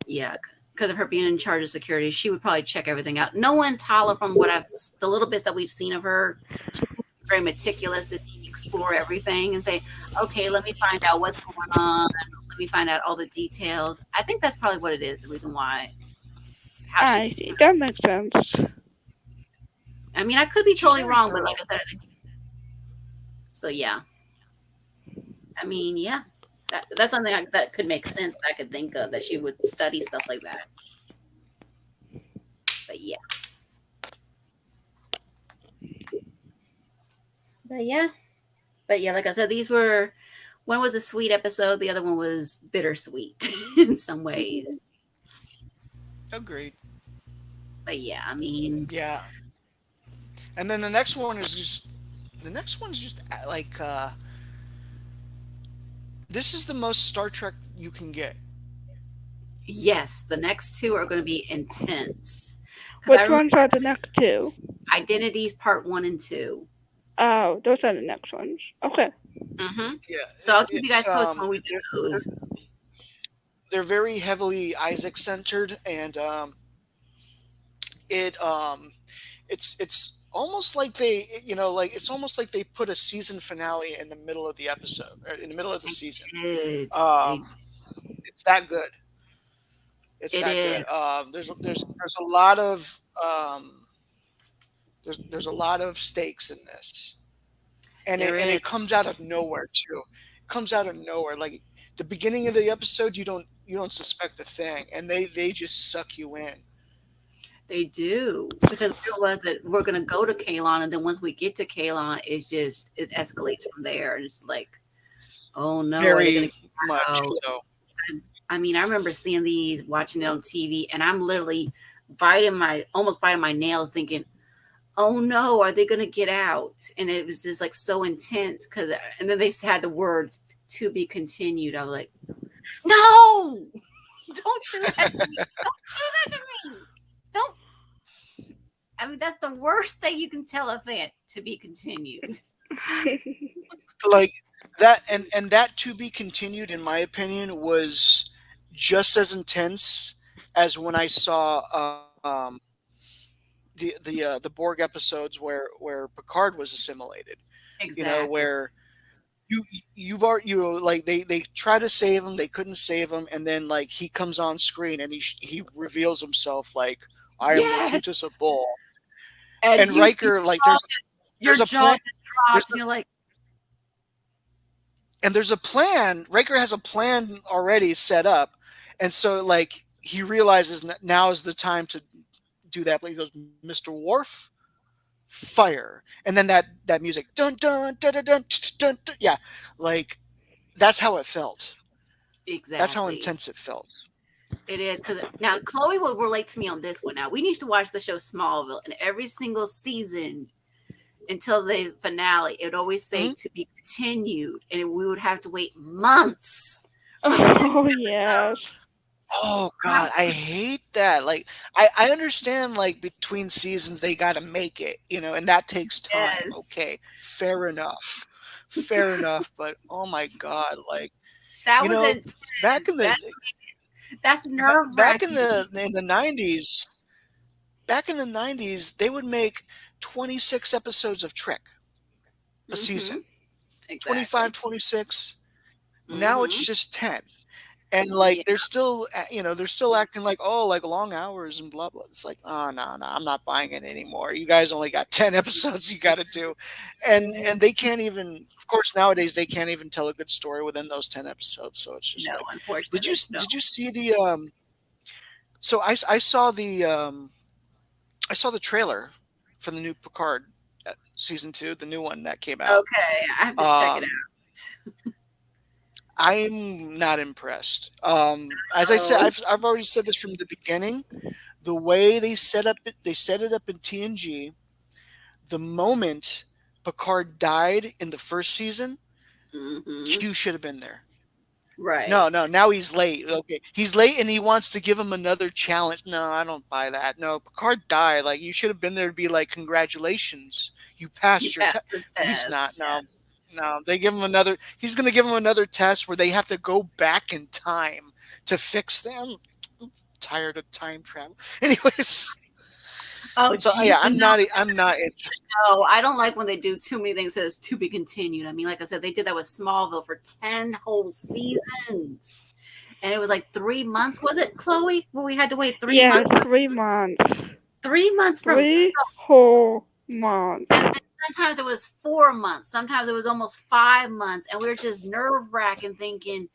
Yeah, because of her being in charge of security, she would probably check everything out. No one Tala from what I've the little bits that we've seen of her, she's very meticulous to explore everything and say, okay, let me find out what's going on. Let me find out all the details. I think that's probably what it is. The reason why how she. I see. That makes sense. I mean, I could be She's totally very wrong, but thorough. like I said, so yeah. I mean, yeah. That's something that could make sense that I could think of that she would study stuff like that. But yeah. But yeah. But yeah, like I said, these were one was a sweet episode, the other one was bittersweet in some ways. Agreed. But yeah, I mean, Yeah. And then the next one is just the next one's just like this is the most Star Trek you can get. yes, the next two are going to be intense. Because I Which remember ones are the next two? Identities Part 1 and 2. Oh, those are the next ones. Okay. Mm-hmm. Yeah, So I'll keep you guys it's posted when we do they're, those. they're very heavily Isaac centered, and it it's almost like they like it's almost like they put a season finale in the middle of the episode or in the middle of the They season. did. Um, it's that good. It's It that is. good. There's a lot of there's a lot of stakes in this, There and is. it comes out of nowhere too. It comes out of nowhere. Like the beginning of the episode, you don't suspect a thing, and they just suck you in. They do. Because we realize that we're going to go to Kalon, and then once we get to Kalon, it escalates from there. And it's like, oh no, are they going Very to get much out? so. I mean, I remember seeing these, watching it on TV, and I'm literally almost biting my nails, thinking, "Oh no, are they gonna get out?" And it was just like so intense and then they had the words "to be continued." I was like, "No, don't do that to me! Don't do that to me! Don't." I mean, that's the worst thing you can tell a fan to be continued. Like that, and that to be continued, in my opinion, was just as intense as when I saw the Borg episodes where Picard was assimilated. Exactly. Where you like they try to save him, they couldn't save him, and then like he comes on screen and he reveals himself like I am Locutus of Yes, Bull, and and Riker like your there's a jaw plan just there's drops, and you're like, there's a plan. Riker has a plan already set up, and so like he realizes now is the time to do that. But he goes, Mr. Worf, fire, and then that music, dun dun dun dun dun dun, dun yeah, like that's how it felt. That's how exactly. intense it felt. It is because now Chloe will relate to me on this one. Now we used to watch the show Smallville, and every single season until the finale, it would always say Hmm. to be continued, and we would have to wait months for the next Oh episode. yes. Oh Wow. God, I hate that. Like I understand like between seasons they got to make it, and that takes time. Yes, Okay, fair enough, fair enough, but oh my god, like That you was know, back in intense. the That's nerve back in wracking. the 90s, back in the 90s, they would make 26 episodes of Trek a Hmm. season. 25, Exactly. 26. Now it's Hmm. just 10. And Yeah. like they're still they're still acting like, oh, like long hours and blah blah. It's like, oh no, no, I'm not buying it anymore. You guys only got 10 episodes you got to do. And they can't even, of course, nowadays they can't even tell a good story within those 10 episodes. So it's just No, like, unfortunately, no. did you see the so I saw the I saw the trailer for the new Picard season 2, the new one that came out. Okay, I have to check it Um out. I'm not impressed. As I said, Oh. I've already said this from the beginning. The way they set it up in TNG, the moment Picard died in the first season, Hmm. Q should have been there. No, no, Right. now he's late. Okay. He's late and he wants to give him another challenge. No, I don't buy that. No, Picard died. Like, you should have been there to be like, congratulations, you You passed your passed test. the He's test. not. No, Yes. no. They give him another, he's going to give him another test where they have to go back in time to fix them. I'm tired of time travel. Anyways, Oh, so yeah, jeez. But no, I'm not interested. no, I don't like when they do too many things that is to be continued. I mean, like I said, they did that with Smallville for 10 whole seasons. And it was like 3 months, was it, Chloe? Well, we had to wait three Yes, months for 3 months. 3 months from, 3 whole months. and then sometimes it was 4 months, sometimes it was almost 5 months, and we were just nerve wracking, thinking,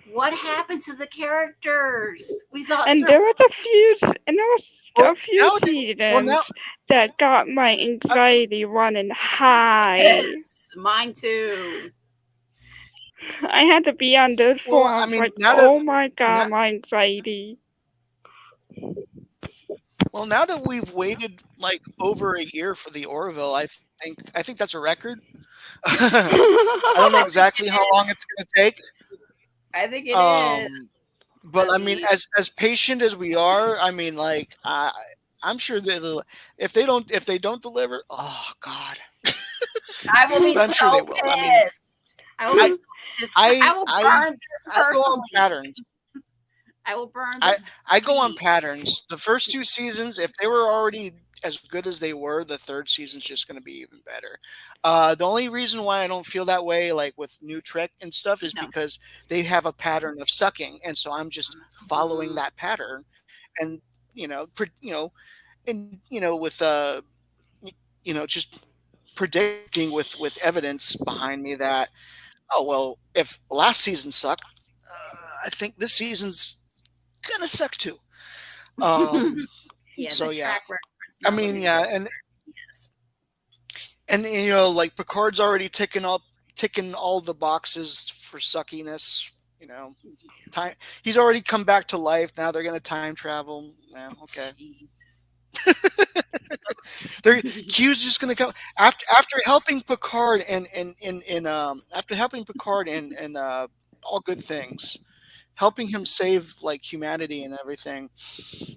what happened to the characters? We saw And so, there was a few, and there was Well, a few nowadays, well, seasons now, that got my I, anxiety running high. yes, mine too. I had to be on those well, I forums mean, like, oh my god, now, my anxiety. now that we've waited like over a year for the Orville, I think that's a record. I don't know I think exactly it how long is. it's going to take. I think it is. Um, but I I mean, mean, as patient as we are, I mean, like I'm sure that if they don't deliver, oh God, I will be but I'm sure they so will. I mean, pissed. I will be I so pissed. I will burn this I go on personally. patterns. I will burn I this I go on tree. patterns. The first two seasons, if they were already as good as they were, the third season's just going to be even better. The only reason why I don't feel that way, like with New Trek and stuff, is No. because they have a pattern of sucking, and so I'm just following Mm, that pattern, and and with just predicting with evidence behind me that, oh well, if last season sucked, I think this season's gonna suck too. Um, yeah, the so yeah, track record's I not mean, looking yeah, good. Yes. and like Picard's already ticking all the boxes for suckiness. You know, time. He's already come back to life. Now they're gonna time travel. Yeah, okay. Jeez. They're Q's just gonna come after helping Picard and after helping Picard and all good things, helping him save like humanity and everything.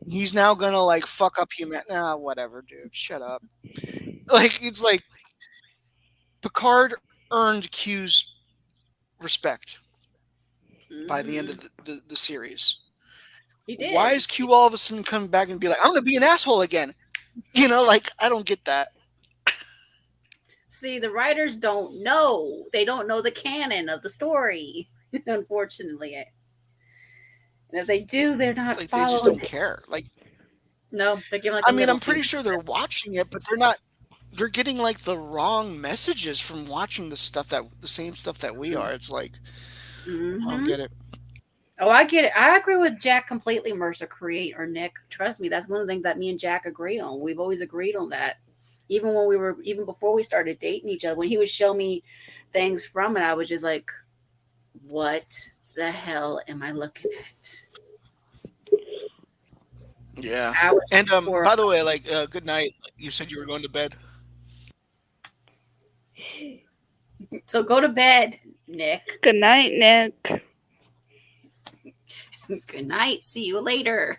He's now gonna like fuck up humanity. Nah, whatever, dude. Shut up. Like it's like Picard earned Q's respect by the end Hmm. of the series. He Why did. is Q all of a sudden coming back and be like, I'm gonna be an asshole again? Like I don't get that. See, the writers don't know. They don't know the canon of the story, unfortunately. And if they do, they're not Like they just don't following it. care. Like No, they're giving like I a mean, middle I'm pretty finger. sure they're watching it, but they're not. They're getting like the wrong messages from watching the same stuff that we are. It's like I don't Hmm. get it. Oh, I get it. I agree with Jack completely, Mercer, create or Nick. Trust me, that's one of the things that me and Jack agree on. We've always agreed on that. Even before we started dating each other, when he would show me things from it, I was just like, what the hell am I looking at? Yeah. I was And horrified. by the way, like good night. You said you were going to bed. So go to bed, Nick. Good night, Nick. Good night. See you later.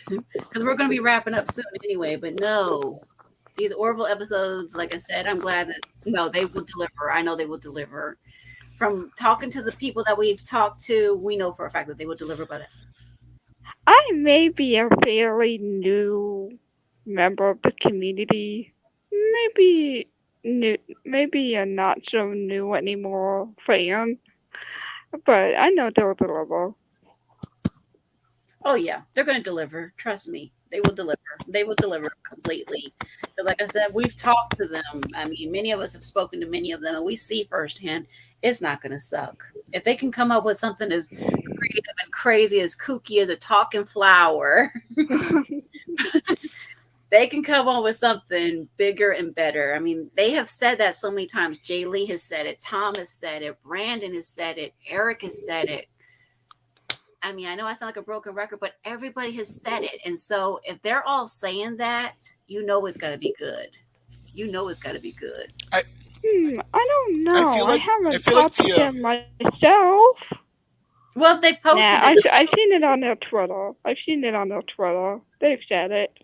Because we're going to be wrapping up soon anyway, but no. These Orville episodes, like I said, I'm glad that no, they will deliver. I know they will deliver. From talking to the people that we've talked to, we know for a fact that they will deliver. But I may be a fairly new member of the community. Maybe new, maybe a not so new anymore fan, but I know they'll deliver. oh yeah, they're going to deliver. Trust me, they will deliver. They will deliver completely. Because, like I said, we've talked to them. I mean, many of us have spoken to many of them, and we see firsthand it's not going to suck. If they can come up with something as creative and crazy as kooky as a talking flower, they can come on with something bigger and better. I mean, they have said that so many times. Jay Lee has said it, Tom has said it, Brandon has said it, Eric has said it. I mean, I know I sound like a broken record, but everybody has said it. And so if they're all saying that, you know it's got to be good. You know it's got to be good. I don't know. I I haven't feel like talked to the them myself. Well, they Nah, posted it. I've seen it on their Twitter. I've seen it on their Twitter. They've said it.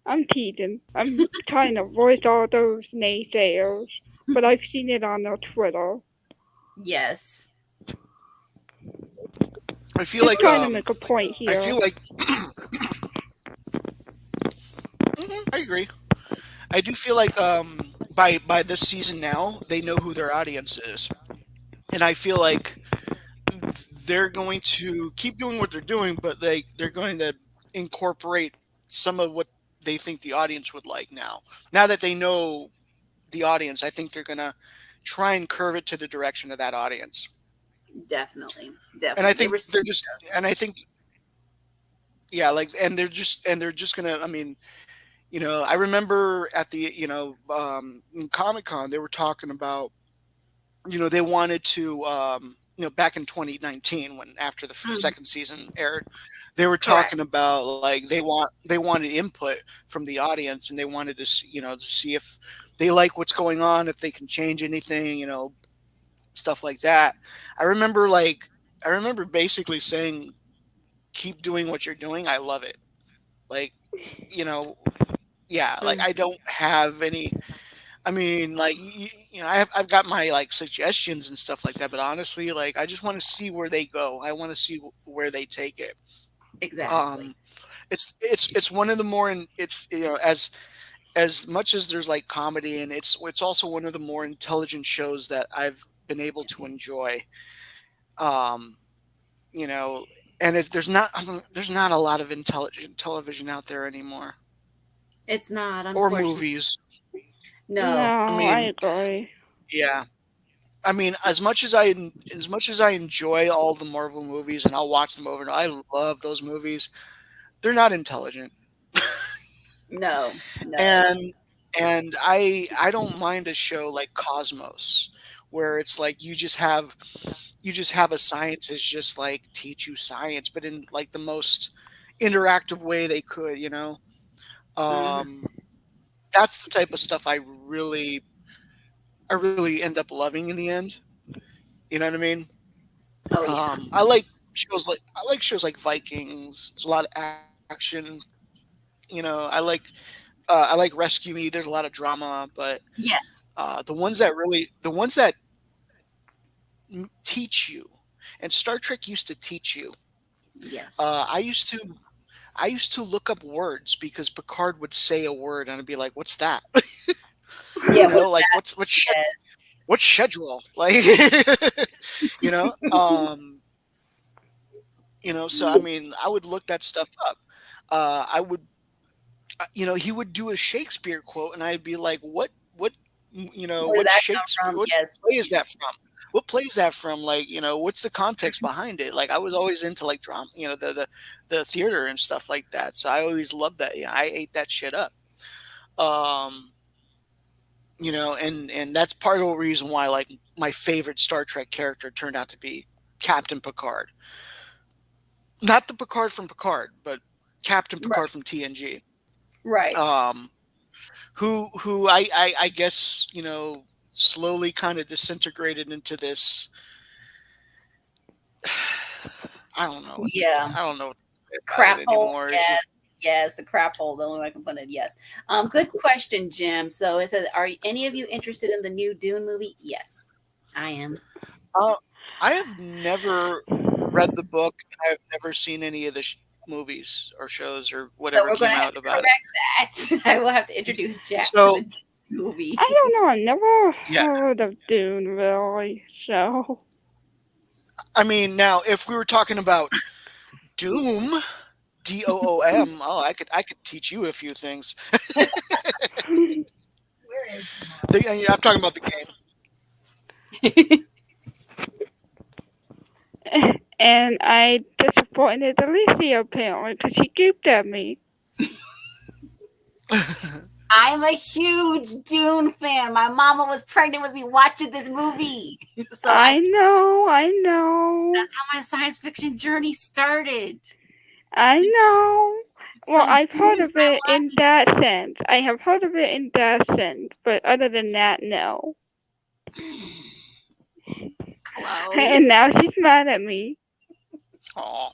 I'm teasing. I'm trying to voice all those naysayers, but I've seen it on their Twitter. Yes, I feel Just like trying to make a point I here. feel like I agree. I do feel like by this season now they know who their audience is, and I feel like they're going to keep doing what they're doing, but they're going to incorporate some of what they think the audience would like now. Now that they know the audience, I think they're going to try and curve it to the direction of that audience. definitely. And I Definitely. They think were they're just and I think yeah, like and they're just going to I mean, I remember at the, in Comic-Con they were talking about, they wanted to back in 2019 when after the mm, second season aired, they were correct. talking about like they wanted input from the audience, and they wanted to see, to see if they like what's going on, if they can change anything, stuff like that. I remember like I remember basically saying, keep doing what you're doing. I love it. Like, you know, yeah, like Mm, I don't have any. I mean, like I've got my like suggestions and stuff like that, but honestly, like I just want to see where they go. I want to see where they take it. exactly. Um, it's one of the more in it's as much as there's like comedy, and it's also one of the more intelligent shows that I've been able to enjoy. Um, you know, and there's not a lot of intelligent television out there anymore, It's not, or unfortunately. movies. No. I No, I mean, agree. yeah. I mean, as much as I enjoy all the Marvel movies and I'll watch them over and I love those movies, they're not intelligent. No. No. And I don't mind a show like Cosmos, where it's like you just have a scientist just like teach you science, but in like the most interactive way they could, Hmm. Um that's the type of stuff I really end up loving in the end. You know what I mean? Oh, yeah. I like shows like Vikings. There's a lot of action. I I like Rescue Me. There's a lot of drama, but Yes. the ones that teach you, and Star Trek used to teach you. Yes. Uh, I used to I used to look up words because Picard would say a word and I'd be like, "What's that?" Yeah. What is Like that? Yes. what's schedule? Like, you know. So I mean, I would look that stuff up. I would he would do a Shakespeare quote, and I'd be like, what, Where did what that come Shakespeare, from? what Yes. play is that from? What play is that from? Like, what's the context behind it? Like, I was always into like drama, the theater and stuff like that. So I always loved that. Yeah, I ate that shit up. Um, and that's part of the reason why like my favorite Star Trek character turned out to be Captain Picard. Not the Picard from Picard, but Captain Picard Right. from TNG. Right. Um, who I guess slowly kind of disintegrated into this. I don't know what to say. Yeah. I don't know what to say about it Crap hole. anymore. It's just Yes. Yes, the crap hole. The only way I can put it. Yes. Good question, Jim. So it says, are any of you interested in the new Dune movie? Yes, I am. Uh, I have never read the book, and I've never seen any of the movies or shows or So whatever we're going came to have out to about it. correct that. I will have to introduce Jack to So, the movie. I don't know. I never yeah, heard of Dune really. So I mean, now if we were talking about Doom, Doom, oh, I could teach you a few things. Where is I'm talking about the game. and I disappointed Alicia apparently because she gooped at me. I'm a huge Dune fan. My mama was pregnant with me watching this movie. So I know, that's how my science fiction journey started. I know. Well, So I've Dune heard is of my it in that sense. I have heard of it in that sense, but other than that, no. Chloe. And now she's mad at me. Oh,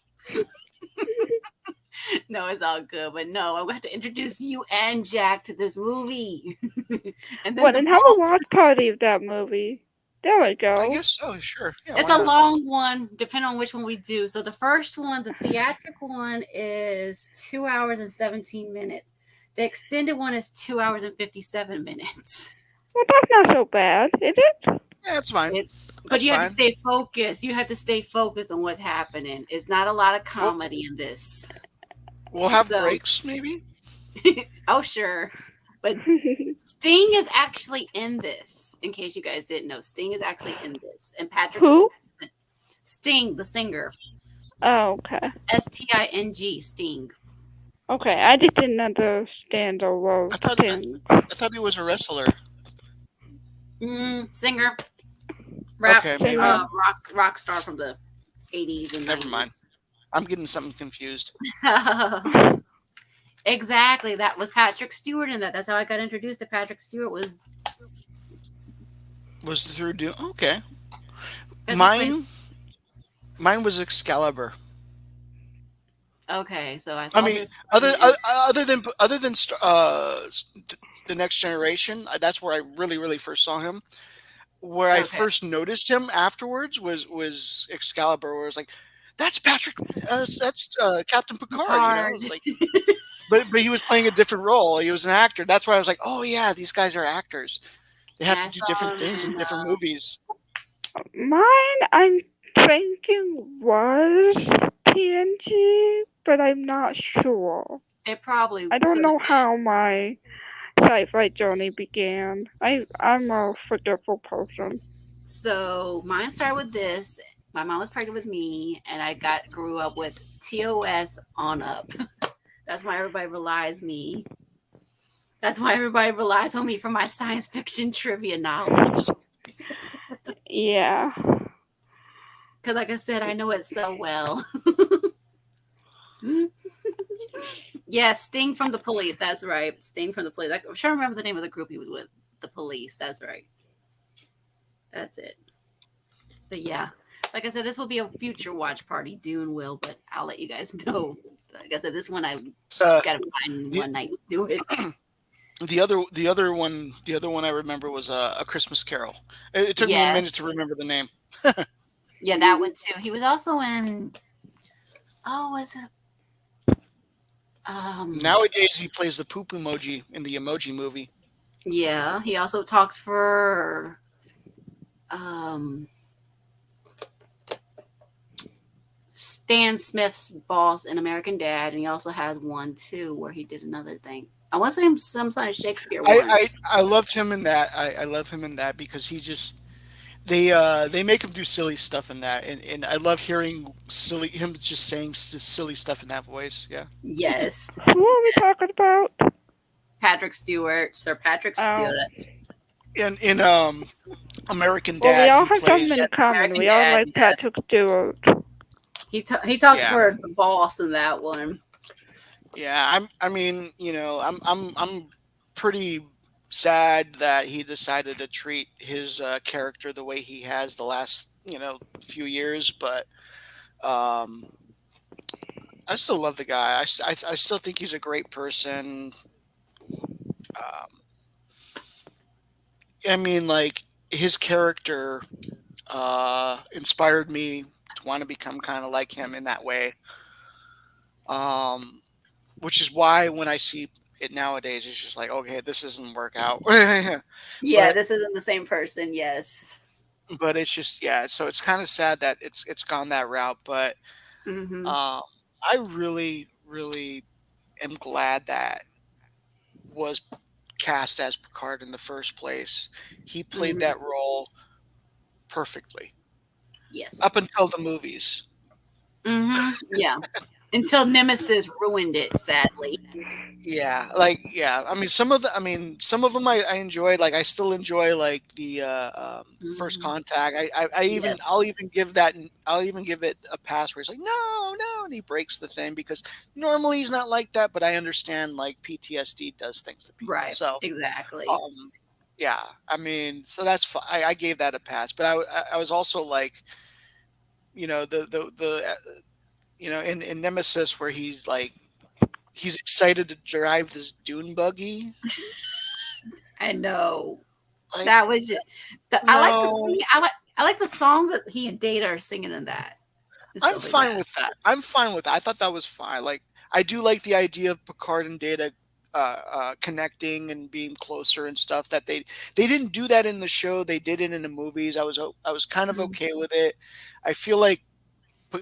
No, it's all good. But no, I'm going to have to introduce you and Jack to this movie. And then Well, the then have a books. watch party of that movie. There we I go. guess so. Sure. Yeah. It's Why a not? long one, depending on which one we do. So the first one, the theatrical one, is 2 hours and 17 minutes. The extended one is 2 hours and 57 minutes. Well, that's not so bad, is it? Yeah, it's fine. It, but That's you have to fine. stay focused. You have to stay focused on what's happening. It's not a lot of We'll comedy in this. we'll have So, breaks maybe. oh sure, but Sting is actually in this. In case you guys didn't know, Sting is actually in this, and Patrick Who? Stewart, Sting, the singer, Oh, okay. Sting, Sting. Okay, I just didn't understand the I word thought I, thing. I thought he was a wrestler. Singer, rap, Okay, maybe. Singer. rock star from the 80s and Never mind. 90s. I'm getting something confused. Exactly, that was Patrick Stewart in that. That's how I got introduced to Patrick Stewart. Was Was through Doom? Okay. because he played. Mine. Mine was Excalibur. Okay, so I I saw mean, this other one uh, and other than the Next Generation, that's where I really first saw him. Where I okay, first noticed him afterwards was Excalibur, where it was like, that's Patrick, that's Captain Picard. You know, Picard. it's like, but he was playing a different role. He was an actor. That's why I was like, oh yeah, these guys are actors. They And have I to do saw different him things in in different movies. Mine, I'm thinking was TNG, but I'm not sure. it probably I don't could know have been. how my sci-fi journey began. I'm a forgetful person. So mine started with this. My mom was pregnant with me, and I got grew up with TOS on up. That's why everybody relies me. That's why everybody relies on me for my science fiction trivia knowledge. Yeah. Because, like I said, I know it so well. Yeah, Sting from the Police. That's right. Sting from the Police. I'm trying to remember the name of the group he was with. The Police. That's right. That's it. But yeah, like I said, this will be a future watch party. Dune will, but I'll let you guys know. Like I said, this one I Uh, got to find the, one night to do it. the other one I remember was A Christmas Carol. It took me a Yeah, minute to remember the name. yeah, that one too. He was also in. Oh, was it? Nowadays, he plays the poop emoji in the Emoji Movie. Yeah, he also talks for um Stan Smith's boss in American Dad, and he also has one too where he did another thing. I want to say him some kind of Shakespeare I, one. I, I loved him in that. I love him in that because they make him do silly stuff in that, and I love hearing him just saying silly stuff in that voice. Yeah. Yes, Who are we yes. talking about? Patrick Stewart, Sir Patrick Oh. Stewart. In American Well, we Dad, all he have something plays. in Yes, common. American We all Dad. like Yes, Patrick Stewart. he talked Yeah. for the boss in that one. Yeah. I mean, I'm pretty sad that he decided to treat his character the way he has the last few years, but um I still love the guy. I still think he's a great person. Um, I mean, like his character inspired me to want to become kind of like him in that way. Um, which is why when I see it nowadays, it's just like, okay, this doesn't work out. Yeah, but this isn't the same person. Yes. but it's just yeah. So it's kind of sad that it's gone that route. But Mm-hmm. um, I really am glad that was cast as Picard in the first place. He played Mm-hmm. that role perfectly Yes. up until the movies. Mm-hmm. Yeah. Until Nemesis ruined it, sadly. Yeah, like yeah. Some of them I enjoyed. Like I still enjoy like the First Mm-hmm. Contact. Yes. I'll even give that I'll even give it a pass where he's like no, and he breaks the thing because normally he's not like that. But I understand like PTSD does things to people. Right. So Exactly. um yeah, I mean so that's I gave that a pass. But I was also like the in Nemesis where he's excited to drive this dune buggy. I know. Like, That was just, I like the no, singing. I like the songs that he and Data are singing in that and I'm stuff like fine that. with that. I'm fine with that. I thought that was fine. Like, I do like the idea of Picard and Data connecting and being closer and stuff. That they didn't do that in the show. They did it in the movies. I was kind of Mhm. okay with it. I feel like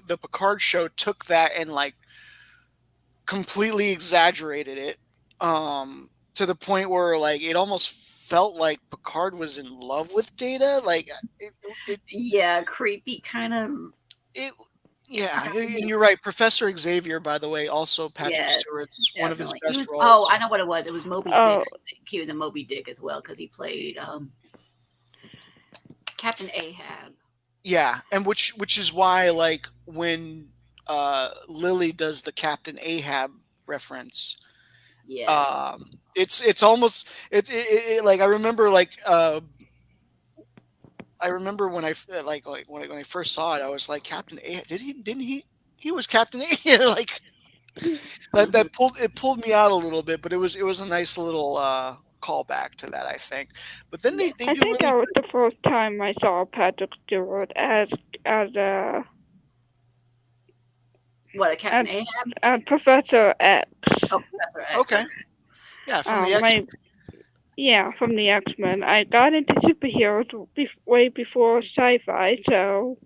the Picard show took that and like completely exaggerated it to the point where like it almost felt like Picard was in love with Data. Like it Yeah, creepy kind of. It yeah, and you're right. Professor Xavier, by the way, also Patrick Yes, Stewart's one of his definitely. He best was. Oh, roles. I know what it was. It was Moby Dick. Oh, I think he was in Moby Dick as well because he played Captain Ahab. Yeah, and which is why like when Lily does the Captain Ahab reference, Yes. it's almost like I remember when when I first saw it, I was like Captain Ahab. Didn't he was Captain Ahab like Hmm. that pulled me out a little bit, but it was a nice little callback to that, I think. But then they I Yes. do think that really was the first time I saw Patrick Stewart as a What a as, Captain Ahab? Professor X. Oh, Professor X. okay. Okay. Yeah, from the X. I Yeah, from the X-Men. I got into superheroes way before sci-fi, so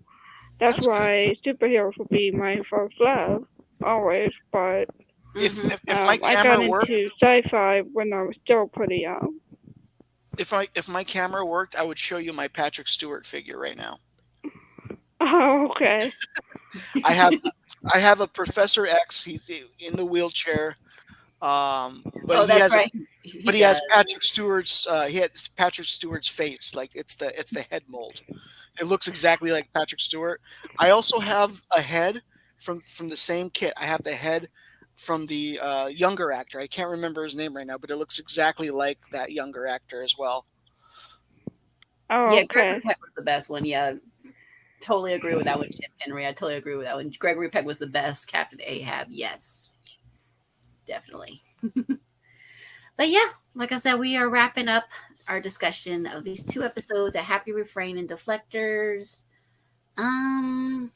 that's That's good. why superheroes would be my first love always. But Mm-hmm. If my I got camera worked, into sci-fi when I was still pretty young. if my camera worked, I would show you my Patrick Stewart figure right now. Oh, okay. I have I have a Professor X. He's in the wheelchair. But Oh, that's right. He he has does. Patrick Stewart's face. Like it's the head mold. It looks exactly like Patrick Stewart. I also have a head from the same kit. I have the head from the younger actor. I can't remember his name right now, but it looks exactly like that younger actor as well. Oh, Yeah, Gregory okay. Peck was the best one. Yeah, totally agree with that one, Chip Henry. I totally agree with that one. Gregory Peck was the best Captain Ahab. Yes, definitely. But yeah, like I said, we are wrapping up our discussion of these two episodes: A Happy Refrain and Deflectors.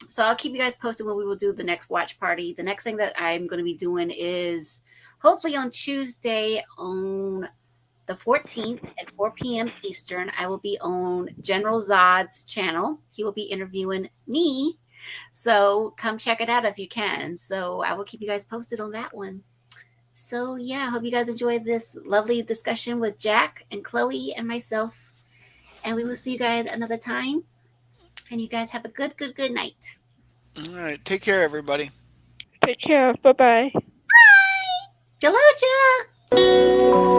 So I'll keep you guys posted when we will do the next watch party. The next thing that I'm going to be doing is hopefully on Tuesday on the 14th at 4 p.m. Eastern. I will be on General Zod's channel. He will be interviewing me. So come check it out if you can. So I will keep you guys posted on that one. So yeah, I hope you guys enjoyed this lovely discussion with Jack and Chloe and myself. And we will see you guys another time. And you guys have a good night. All right, take care, everybody. Take care. Bye bye. Bye! Jaloja!